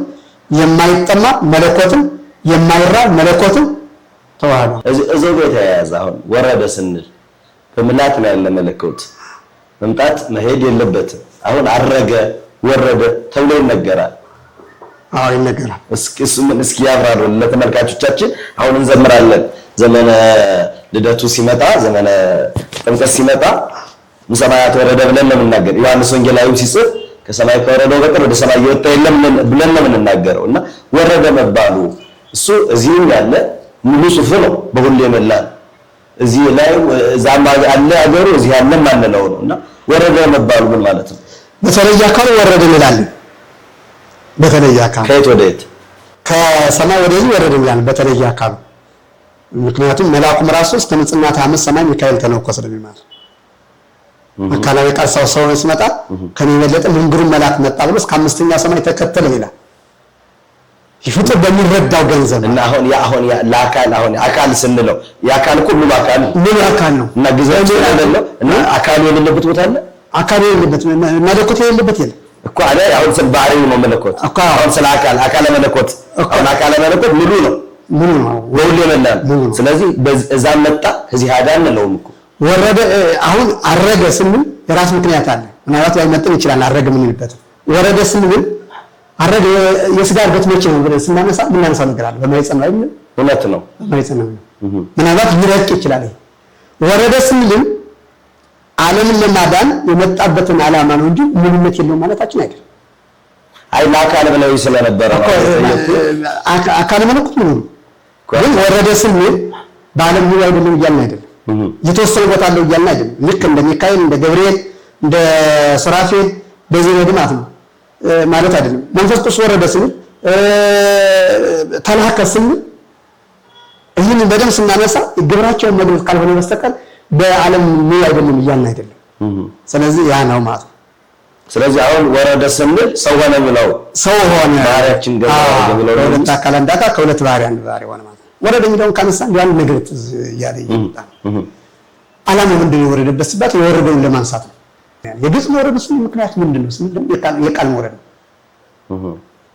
የማይጠማ መለኮቱን የማይራብ መለኮቱን ተዋህዶ እዚህ ጋር ተያያዘ አሁን ወረደ ስንል በመላት ላይ ያለ መለኮት መምጣት መሄድ የለበትም አሁን አረገ ወረደ ተብሎ ይነገራል ይነገራል እስኪ ያብራሩ ለተመልካቾቻችን አሁን እንዘምራለን ዘመነ ልደቱ ሲመጣ ዘመነ ጥምቀት ሲመጣ ሰማያት ወረደ ብለን ነው የምናገር ዮሐንስ ወንጌላዊ ሲጽፍ ከሰማይ ከወረደው በቀር ወደ ሰማይ የወጣ የለም ብለን ነው የምንናገረውና ወረደ መባሉ እሱ እዚህም ያለ ሙሉ ጽሑፍ ነው በሁሉ የመላል እዚህ ላይ ዛማ አለ አገሩ እዚህ ያለ ማንነው ነውና ወረደ መባሉ ምን ማለት ነው በተለየ አካል ወረደ ይላል በተለየ አካል ከየት ወደ የት ከሰማይ ወደዚህ ወረደ ይላል በተለየ አካል ምክንያቱም መልአኩም ራሱ እስከ ንጽናት 5 ሰማይ ሚካኤል ተነኮ ስለሚማር አካላዊ ቃል ሰው ሲመጣ ከኔ የበለጠ ምንግሩን መልአክ መጣ ብሎ እስከ 5ኛ ሰማይ ተከተለ ይላል ፍጡር በሚረዳው ገንዘብ እና አሁን ለአካል አካል ስንለው የአካል ሁሉ አካል ምን አካል ነው እና ግዛው ስለሌለው እና አካል የሌለበት ቦታ አለ አካል የሌለበት መለኮት የሌለበት የለም እኮ አለ አሁን ስለ ባህሪው ነው መለኮት አሁን ስለ አካል መለኮት አሁን አካል መለኮት ሙሉ ነው ወልድ ይመላል ስለዚህ እዛ መጣ እዚህ አዳን ነው እኮ ወረደ አሁን አረገ ስንል የራስ ምክንያት አለ ምናልባት ያይመጥን ይችላል አረገ ምን ይልበት ወረደ ስንል አረገ የስጋ እርገት መቼ ነው ብለን ስናነሳ ምናነሳው ነገር አለ በማይጸና አይደል እውነት ነው በማይጸና ምናልባት ይረቅ ይችላል ወረደ ስንል ዓለምን ለማዳን የመጣበትን ዓላማ ነው እንጂ ምንነት የለው ማለታችን አይደል አይ ለአካል ብለው ስለነበረ ነው አካል መለኮት ነው ግን ወረደ ስንል በዓለም ሁሉ አይደለም እያልን አይደለም የተወሰነ ቦታ አለው እያልን አይደለም ልክ እንደ ሚካኤል እንደ ገብርኤል እንደ ሱራፌል በዚህ ወድማት ነው ማለት አይደለም መንፈስ ቅዱስ ወረደ ስንል ተላከ ስንል ይህን በደም ስናነሳ ግብራቸውን መግለጽ ካልሆነ በስተቀር በዓለም ሁሉ አይደለም እያልን አይደለም ስለዚህ ያ ነው ማለት ነው ስለዚህ አሁን ወረደ ስንል ሰው ሆነ ብለው ሰው ሆነ ባህሪያችን ገባ ብለው ወረደ አካል እንዳካ ከሁለት ባህሪ አንድ ባህሪ ሆነ ማለት ወረደ የሚለውን ካነሳ ያን ነገር ያለ ይመጣ ዓላማው ምንድነው ወረደበት ሲባል የወረደውን ለማንሳት ነው የግጽ ወረደ ስንል ምክንያት ምንድነው ስንል የቃል ወረደ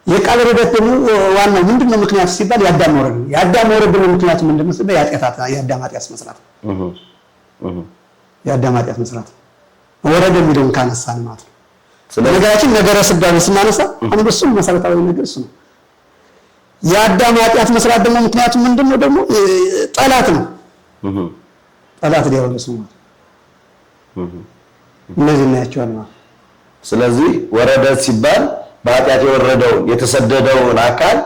የቃል ወረደ ደግሞ ዋናው ምንድነው ምክንያት ሲባል ያዳም ወረደ ያዳም ወረደ ምክንያት ምንድነው ሲባል ያዳም ኃጢአት መስራት ያዳም ኃጢአት መስራት ወረደ የሚለውን ካነሳን ማለት ነው ስለዚህ ነገረ ስጋዌ ስናነሳ አንዱ እሱ መሰረታዊ ነገር እሱ ነው ያዳም ኃጢአት መስራት ደግሞ ምክንያቱ ምንድነው ደግሞ ጠላት ነው ጠላት ዲያብሎስ ነው እነዚህ ናቸው ማለት ስለዚህ ወረደ ሲባል በኃጢአት የወረደውን የተሰደደውን አካል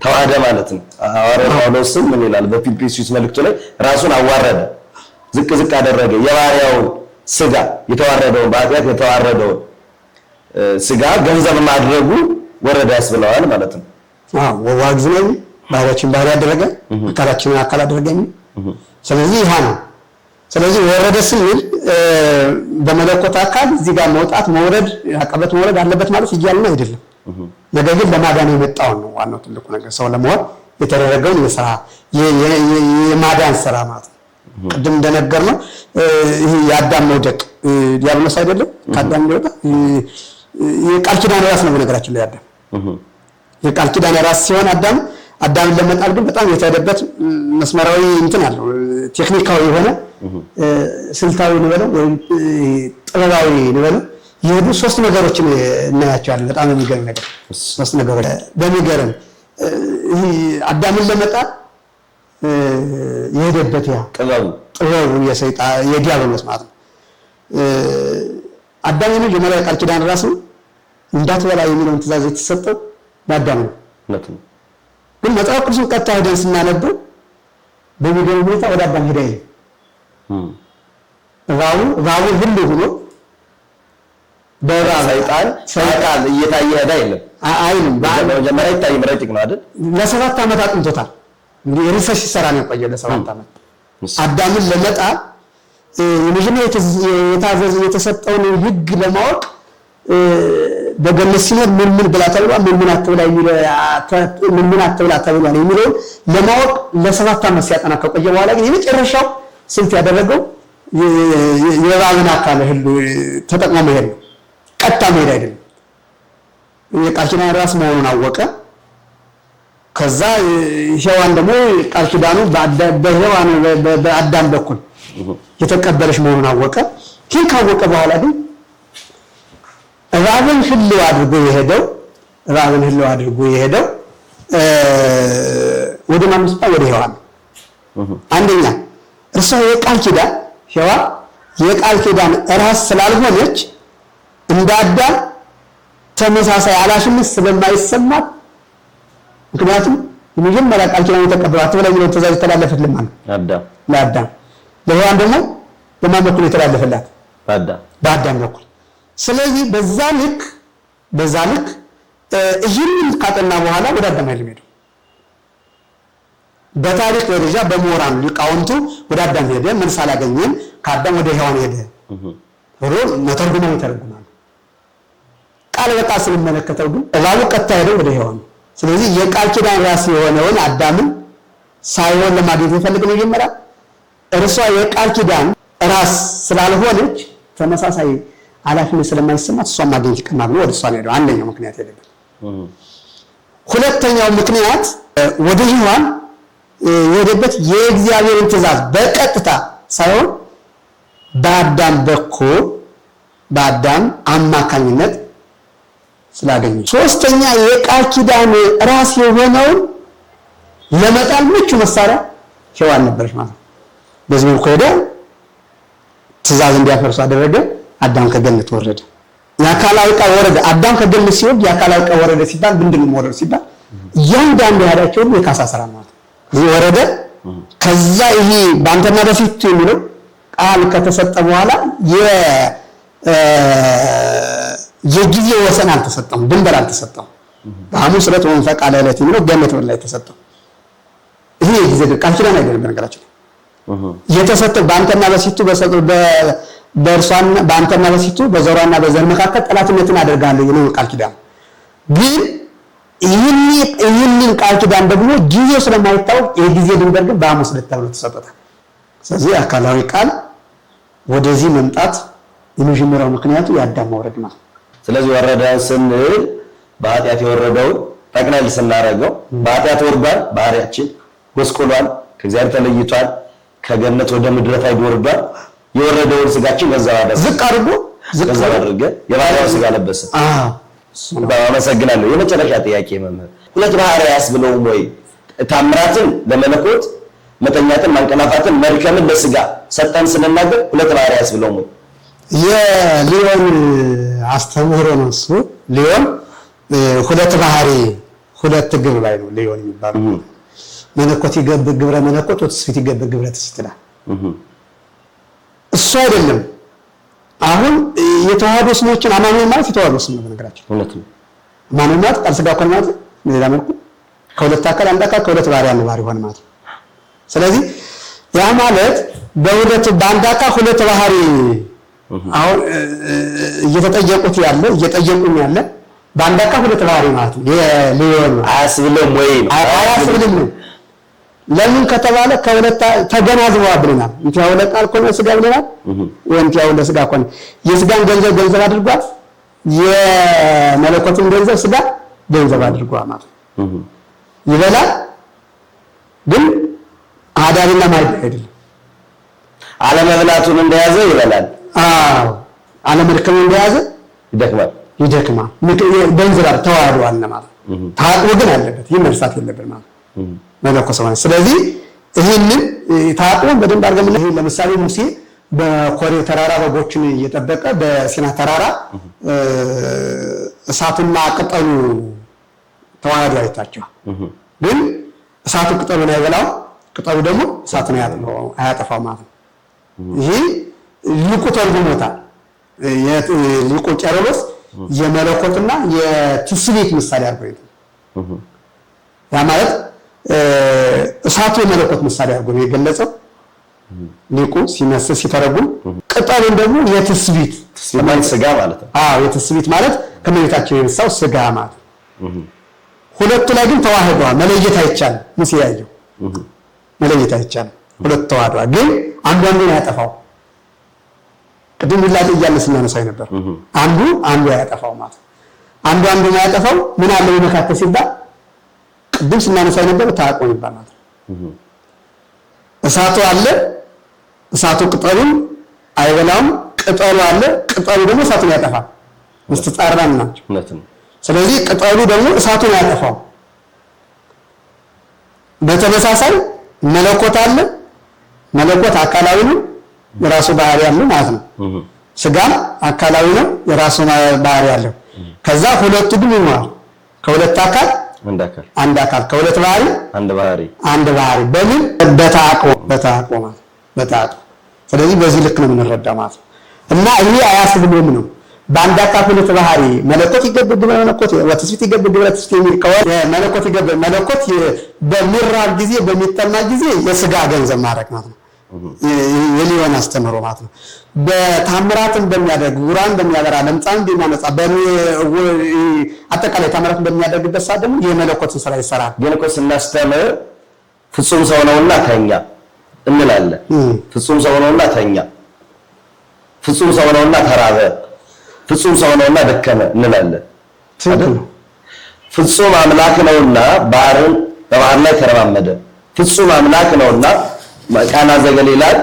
ተዋህደ ማለት ነው ሐዋርያው ጳውሎስም ምን ይላል በፊልጵስዩስ መልእክቱ ላይ ራሱን አዋረደ ዝቅ አደረገ የባሪያውን ስጋ የተዋረደውን በኃጢአት የተዋረደውን ስጋ ገንዘብ ማድረጉ ወረደ ያስብለዋል ማለት ነው ወዋግዝ ነው ባሪያችን ባሪያ አደረገ አካላችንን አካል አደረገ ስለዚህ ይሄ ነው ስለዚህ ወረደ ስንል በመለኮት አካል እዚህ ጋር መውጣት መውረድ አቀበት መውረድ አለበት ማለት ይያልና አይደለም ነገር ግን ለማዳን የመጣው ነው ዋናው ትልቁ ነገር ሰው ለመሆን የተደረገውን የሥራ የማዳን ሥራ ማለት ነው ቅድም እንደነገርነው ይሄ ያዳም መውደቅ ዲያብሎስ አይደለም ካዳም ይወጣ የቃል ኪዳን ራስ ነው በነገራችን ላይ ያዳም የቃል ኪዳን ራስ ሲሆን አዳምን ለመጣል ግን በጣም የተደበት መስመራዊ እንትን አለው ቴክኒካዊ የሆነ ስልታዊ ንበለው ወይ ጥበባዊ ንበለው የሄዱ ሶስት ነገሮችን እናያቸዋለን በጣም የሚገርም ነገር ሶስት ነገሮች በሚገርም ይሄ አዳምን ለመጣል የሄደበት ያ ጥበቡ የሰይጣን የዲያብሎስ ማለት ነው አዳም የመጀመሪያ ቃል ኪዳን ራስ ነው እንዳትበላ የሚለውን ትእዛዝ የተሰጠው ለአዳም ነው ግን መጽሐፍ ቅዱስን ቀጥታ ሄደን ስናነበው በሚገርም ሁኔታ ወደ አዳም ሄደ እባቡ ሁሉ ሆኖ በሰይጣን እየታየ ሄደ አይልም በመጀመሪያ ይታይ መረጭቅ ነው አይደል ለ7 ዓመት አጥንቶታል እንግዲህ ሪሰርች ሲሰራ ነው የቆየው ለ7 ዓመት አዳምን ለመጣል የመጀመሪያ የተሰጠውን ሕግ ለማወቅ በገነት ሲኖር ምን ብላ ተብሏል ምን አትብላ ምን አትብላ ተብሏል የሚለው ለማወቅ ለ7 ዓመት ሲያጠና ከቆየ በኋላ ግን የመጨረሻው ስልት ያደረገው የእባብን አካል ሁሉ ተጠቅሞ መሄድ ነው ቀጥታ መሄድ አይደለም የቃል ኪዳን ራስ መሆኑን አወቀ ከዛ ሔዋን ደግሞ ቃል ኪዳኑ በሔዋን በአዳም በኩል የተቀበለች መሆኑን አወቀ ይህን ካወቀ በኋላ ግን እባብን ህልው አድርጎ የሄደው ወደ ማንስታ ወደ ሔዋን አንደኛ እርሷ የቃል ኪዳን ሔዋን የቃል ኪዳን ራስ ስላልሆነች እንዳዳም ተመሳሳይ ኃላፊነት ስለማይሰማት ምክንያቱም የመጀመሪያ ቃል ኪዳን የተቀበላት ተብለው ትእዛዝ ተላለፈለት ማለት ለአዳም ለሔዋን ደግሞ በማን በኩል የተላለፈላት በአዳም በኩል ስለዚህ በዛ ልክ ይህንን ካጠና በኋላ ወደ አዳም ሄደ በታሪክ ደረጃ በሞራል ሊቃውንቱ ወደ አዳም ሄደ መልስ አላገኘም ከአዳም ወደ ሔዋን ሄደ ብሎ መተርጉማው ይተረጉማል ቃል በቃል ስለመለከተው ግን እባቡ ቀጥታ ሄደ ወደ ሔዋን ስለዚህ የቃል ኪዳን ራስ የሆነውን አዳምን ሳይሆን ለማግኘት የፈልግ ነው መጀመሪያ እርሷ የቃል ኪዳን ራስ ስላልሆነች ተመሳሳይ ኃላፊነት ስለማይሰማት እሷን ማግኘት ይቀማል ነው ወደ እሷ ነው አንደኛው ምክንያት የለበት። ሁለተኛው ምክንያት ወደ ሔዋን የሄደበት የእግዚአብሔርን ትእዛዝ በቀጥታ ሳይሆን በአዳም በኩል በአዳም አማካኝነት ስላገኘ። ሶስተኛ የቃል ኪዳን ራስ የሆነውን ለመጣል ምቹ መሳሪያ ሔዋን ነበረች ማለት ነው። በዚህ መልኩ ሄደ ትእዛዝ እንዲያፈርሱ አደረገ። አዳም ከገነት ወረደ። የአካላዊ ቃል ወረደ። አዳም ከገነት ሲወርድ የአካላዊ ቃል ወረደ ሲባል ምንድነው ወረደ ሲባል እያንዳንዱ ያዳቸው የካሳ ስራ ማለት ነው። ይሄ ወረደ። ከዛ ይሄ በአንተና በፊቱ የሚለው ቃል ከተሰጠ በኋላ የጊዜ ወሰን አልተሰጠም፣ ድንበር አልተሰጠም። በሐሙስ ዕለት ወንፈቅ አለ ዕለት የሚለው ገነት ላይ ተሰጠው። ይሄ የጊዜ ቃል ኪዳን አይደለም። በነገራችን የተሰጠው በአንተና በፊቱ በእርሷና በአንተና በፊቱ በዘሯና በዘር መካከል ጠላትነትን አደርጋለሁ ነው ቃል ኪዳን። ግን ይህንን ቃል ኪዳን ደግሞ ጊዜው ስለማይታወቅ የጊዜ ድንበር ግን በሐሙስ ዕለት ተብሎ ተሰጠታል። ስለዚህ አካላዊ ቃል ወደዚህ መምጣት የመጀመሪያው ምክንያቱ የአዳም መውረድ ነው። ስለዚህ ወረደ ስንል በኃጢአት የወረደውን ጠቅላላ ስናረገው በኃጢአት ወርዷል፣ ባህሪያችን ጎስቆሏል፣ ከእግዚአብሔር ተለይቷል፣ ከገነት ወደ ምድረ ታይድ ወርዷል። የወረደውን ስጋችን ገዛ ዝቅ አድርጎ የባሪያው ስጋ ለበሰ። አመሰግናለሁ። የመጨረሻ ጥያቄ መምህር ሁለት ባህሪያት ያስብለውም ወይ ታምራትን ለመለኮት መተኛትን ማንቀላፋትን መድከምን ለስጋ ሰጠን ስንናገር ሁለት ባህሪያት ያስብለውም ወይ? የሊዮን አስተምህሮ ነው እሱ። ሊዮን ሁለት ባህሪ ሁለት ግብር ላይ ነው ሊዮን የሚባለው። መለኮት ይገብ ግብረ መለኮት ወትስፊት ይገብ ግብረ ትስብእት ይላል። እሱ አይደለም። አሁን የተዋህዶ ስሞችን አማኑኤል ማለት የተዋህዶ ስም ነው። በነገራችን እውነት ነው። አማኑኤል ማለት ቃል ሥጋ ሆነ ማለት ሌላ መልኩ ከሁለት አካል አንድ አካል ከሁለት ባህሪ አንድ ባህሪ ሆነ ማለት ነው። ስለዚህ ያ ማለት በሁለት በአንድ አካል ሁለት ባህሪ አሁን እየተጠየቁት ያለ እየጠየቁኝ ያለ በአንድ አካል ሁለት ባህሪ ማለት ነው። የሊዮን አያስብልም ወይ? አያስብልም። ለምን ከተባለ ከሁለት ተገናዝበዋል ብለናል። እንቲያው ለቃል ኮነ ስጋ ብለናል። ወንቲያው ለስጋ ኮነ የስጋን ገንዘብ አድርጓል፣ የመለኮትን ገንዘብ ስጋ ገንዘብ አድርጓል ማለት ነው። ይበላል ግን አዳሪና ማይድ አይደለም። አለመብላቱን እንደያዘ ይበላል። አዎ አለመድከም እንደያዘ ይደክማል። ገንዘብ ተዋህዷል ማለት ነው። ታጥቦ ግን አለበት። ይህ መርሳት የለበት ማለት ነው መለኮት ማለት። ስለዚህ ይህንን ታጥቦ በደንብ አድርገን ይሄ ለምሳሌ ሙሴ በኮሬብ ተራራ በጎችን እየጠበቀ በሲና ተራራ እሳቱና ቅጠሉ ተዋህዶ አይታቸዋል። ግን እሳቱ ቅጠሉን አይበላው፣ ቅጠሉ ደግሞ እሳቱን አያጠፋው ማለት ነው። ይሄ ሊቁ ተርጉሞታል። ሊቁ ቄርሎስ የመለኮትና የትስብእት ምሳሌ አድርጎ ይላል። ያ ማለት እሳቱ የመለኮት ምሳሌ አድርጎ ነው የገለጸው ሊቁ ሲተረጉም። ቅጠሉን ደግሞ የትስብእት ስጋ ማለት ነው። የትስብእት ማለት ከመሬታችን የነሳው ስጋ ማለት ነው። ሁለቱ ላይ ግን ተዋህደዋል። መለየት አይቻልም። ሙሴ ያየው መለየት አይቻልም። ሁለቱ ተዋህደዋል። ግን አንዱን ያጠፋው ቅድም ይላል እያለ ስናነሳው ነበር። አንዱ ያጠፋው ማለት አንዱ ያጠፋው ምን አለ በመካከል ሲባል ቅድም ስናነሳው ነበር ታቆም ይባል ማለት እሳቱ አለ። እሳቱ ቅጠሉን አይበላውም። ቅጠሉ አለ። ቅጠሉ ደግሞ እሳቱን ያጠፋል። ምስተጻራን ናቸው። ስለዚህ ቅጠሉ ደግሞ እሳቱን ያጠፋው። በተመሳሳይ መለኮት አለ። መለኮት አካላዊ ነው፣ የራሱ ባህሪ ያለው ማለት ነው። ስጋም አካላዊ ነው፣ የራሱ ባህሪ ያለው። ከዛ ሁለቱ ግን ይኖራል። ከሁለት አካል አንድ አካል፣ ከሁለት ባህሪ አንድ ባህሪ በምን በታቆ ማለት በታቆ። ስለዚህ በዚህ ልክ ነው የምንረዳው ማለት ነው። እና ይሄ አያስብልም ነው በአንድ አካል ሁለት ባህሪ መለኮት ይገብ መለኮት ወትስብእት ይገብ ትስብእት የሚል ከሆነ መለኮት ይገብ መለኮት በሚራብ ጊዜ በሚጠማ ጊዜ የስጋ ገንዘብ ማድረግ ማለት ነው። የሊዮን አስተምሮ ማለት ነው። በታምራትን በሚያደርግ ጉራን በሚያበራ ለምጻም በሚያነጻ አጠቃላይ ታምራትን በሚያደርግበት ሰዓት ደግሞ የመለኮትን ስራ ይሰራል። ግን እኮ ስናስተምር ፍጹም ሰው ነውና ተኛ እንላለን። ፍጹም ሰው ነውና ተኛ፣ ፍጹም ሰው ነውና ተራበ፣ ፍጹም ሰው ነውና ደከመ እንላለን። ፍጹም አምላክ ነውና ባህርን በባህር ላይ ተረማመደ፣ ፍጹም አምላክ ነውና ቃና ዘገሊላን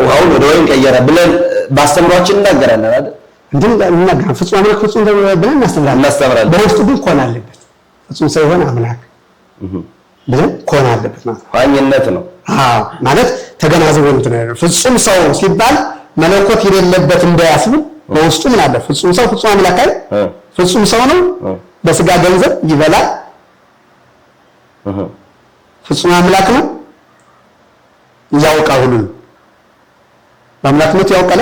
ውሃውን ወደ ወይን ቀየረ ብለን ባስተምሯችን እናገራለን አይደል? እናገራለን። ፍጹም አምላክ ፍጹም ብለን እናስተምራለን። በውስጡ ግን ኮን አለበት። ፍጹም ሰው የሆነ አምላክ ብለን ኮን አለበት ማለት ነው። ዋኝነት ነው። አዎ ማለት ተገናዝቦ ነው። ፍጹም ሰው ሲባል መለኮት የሌለበት እንዳያስብ በውስጡ ምን አለ? ፍጹም ሰው ፍጹም አምላክ አይደል? ፍጹም ሰው ነው። በስጋ ገንዘብ ይበላል። ፍጹም አምላክ ነው። ያውቃል ሁሉ በአምላክነቱ ያውቃል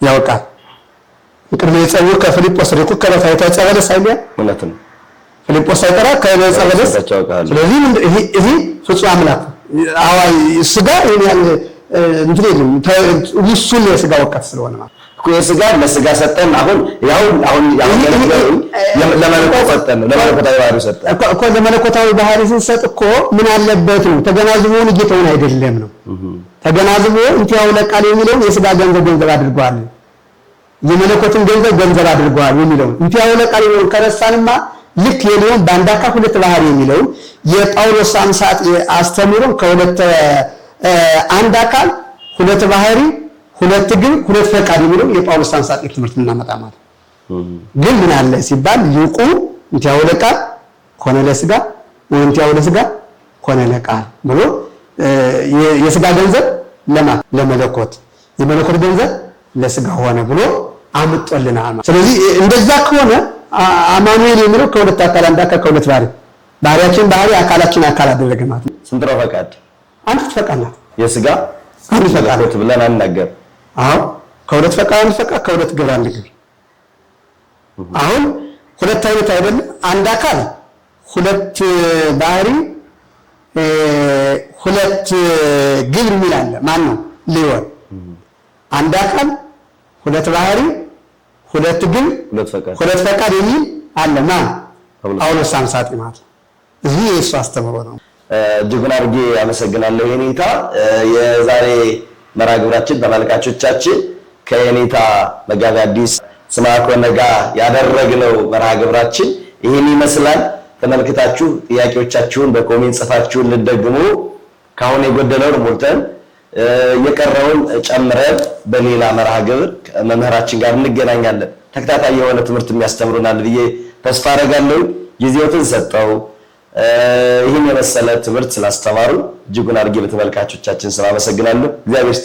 ያውቃል። ቅድመ የጸውር ከፊልጶስ ሪኩ ከበታይታ ጸበለስ አይደል? እውነት ነው። ፊልጶስ ሳይጠራ ከጸበለስ። ስለዚህ ይሄ ፍጹም አምላክ አዋይ ስጋ ይሄን እንትን የለም ውሱን የስጋ ወቀት ስለሆነ ማለት እኮ የስጋ ለስጋ ሰጠን። አሁን ለመለኮት ሰጠን፣ ለመለኮታዊ ባህሪ ሰጠን እኮ ለመለኮታዊ ባህሪ ስንሰጥ እኮ ምን አለበት ነው ተገናዝቦን ጌታውን አይደለም ነው ተገናዝቦ እንቲያው ለቃል የሚለውን የስጋ ገንዘብ አድርጓል፣ የመለኮትን ገንዘብ አድርጓል የሚለውን እንቲያው ለቃል የሚለውን ከረሳንማ ልክ የሊዮን በአንድ አካል ሁለት ባህሪ የሚለውን የጳውሎስ አምሳት አስተምሮ ከሁለት አንድ አካል ሁለት ባህሪ ሁለት ግን ሁለት ፈቃድ የሚለው የጳውሎስ አንሳጤ ትምህርት እናመጣ ማለት ግን ምን አለ ሲባል ይቁ እንቲያው ለቃል ኮነ ለስጋ ወንቲያው ለስጋ ኮነ ለቃል ብሎ የስጋ ገንዘብ ለመለኮት የመለኮት ገንዘብ ለስጋ ሆነ ብሎ አምጦልናል። ስለዚህ እንደዛ ከሆነ አማኑኤል የሚለው ከሁለት አካል አንድ አካል ከሁለት ባህሪ ባህሪያችን ባህሪ አካላችን አካል አደረገ ማለት ነው። ስንት ነው ፈቃድ? አንድ ፈቃድ ነው። የስጋ አንድ ፈቃድ ብለን አንናገር። አሁን ከሁለት ፈቃድ አንድ ፈቃድ ከሁለት ግብር አንድ ግብር። አሁን ሁለት አይነት አይደለም። አንድ አካል ሁለት ባህሪ ሁለት ግብር የሚል አለ። ማን ነው? ሊዮን። አንድ አካል ሁለት ባህሪ ሁለት ግብር ሁለት ፈቃድ የሚል አለ። ማን? ጳውሎስ አምሳጤ ማለት ነው። እዚህ የእሱ አስተምሮ ነው። እጅጉን አድርጌ አመሰግናለሁ የኔታ። የዛሬ መርሃ ግብራችን ተመልካቾቻችን ከየኔታ መጋቢ ሐዲስ ስምዐኮነ ጋር ያደረግነው መርሃ ግብራችን ይህን ይመስላል። ተመልክታችሁ ጥያቄዎቻችሁን በኮሜንት ጽፋችሁን ልትደግሙ ካሁን የጎደለውን ሞልተን የቀረውን ጨምረን በሌላ መርሃ ግብር መምህራችን ጋር እንገናኛለን። ተከታታይ የሆነ ትምህርት የሚያስተምሩናል ብዬ ተስፋ አደርጋለሁ። ጊዜዎትን ሰጠው ይህን የመሰለ ትምህርት ስላስተማሩ እጅጉን አድርጌ በተመልካቾቻችን ስም አመሰግናለሁ። እግዚአብሔር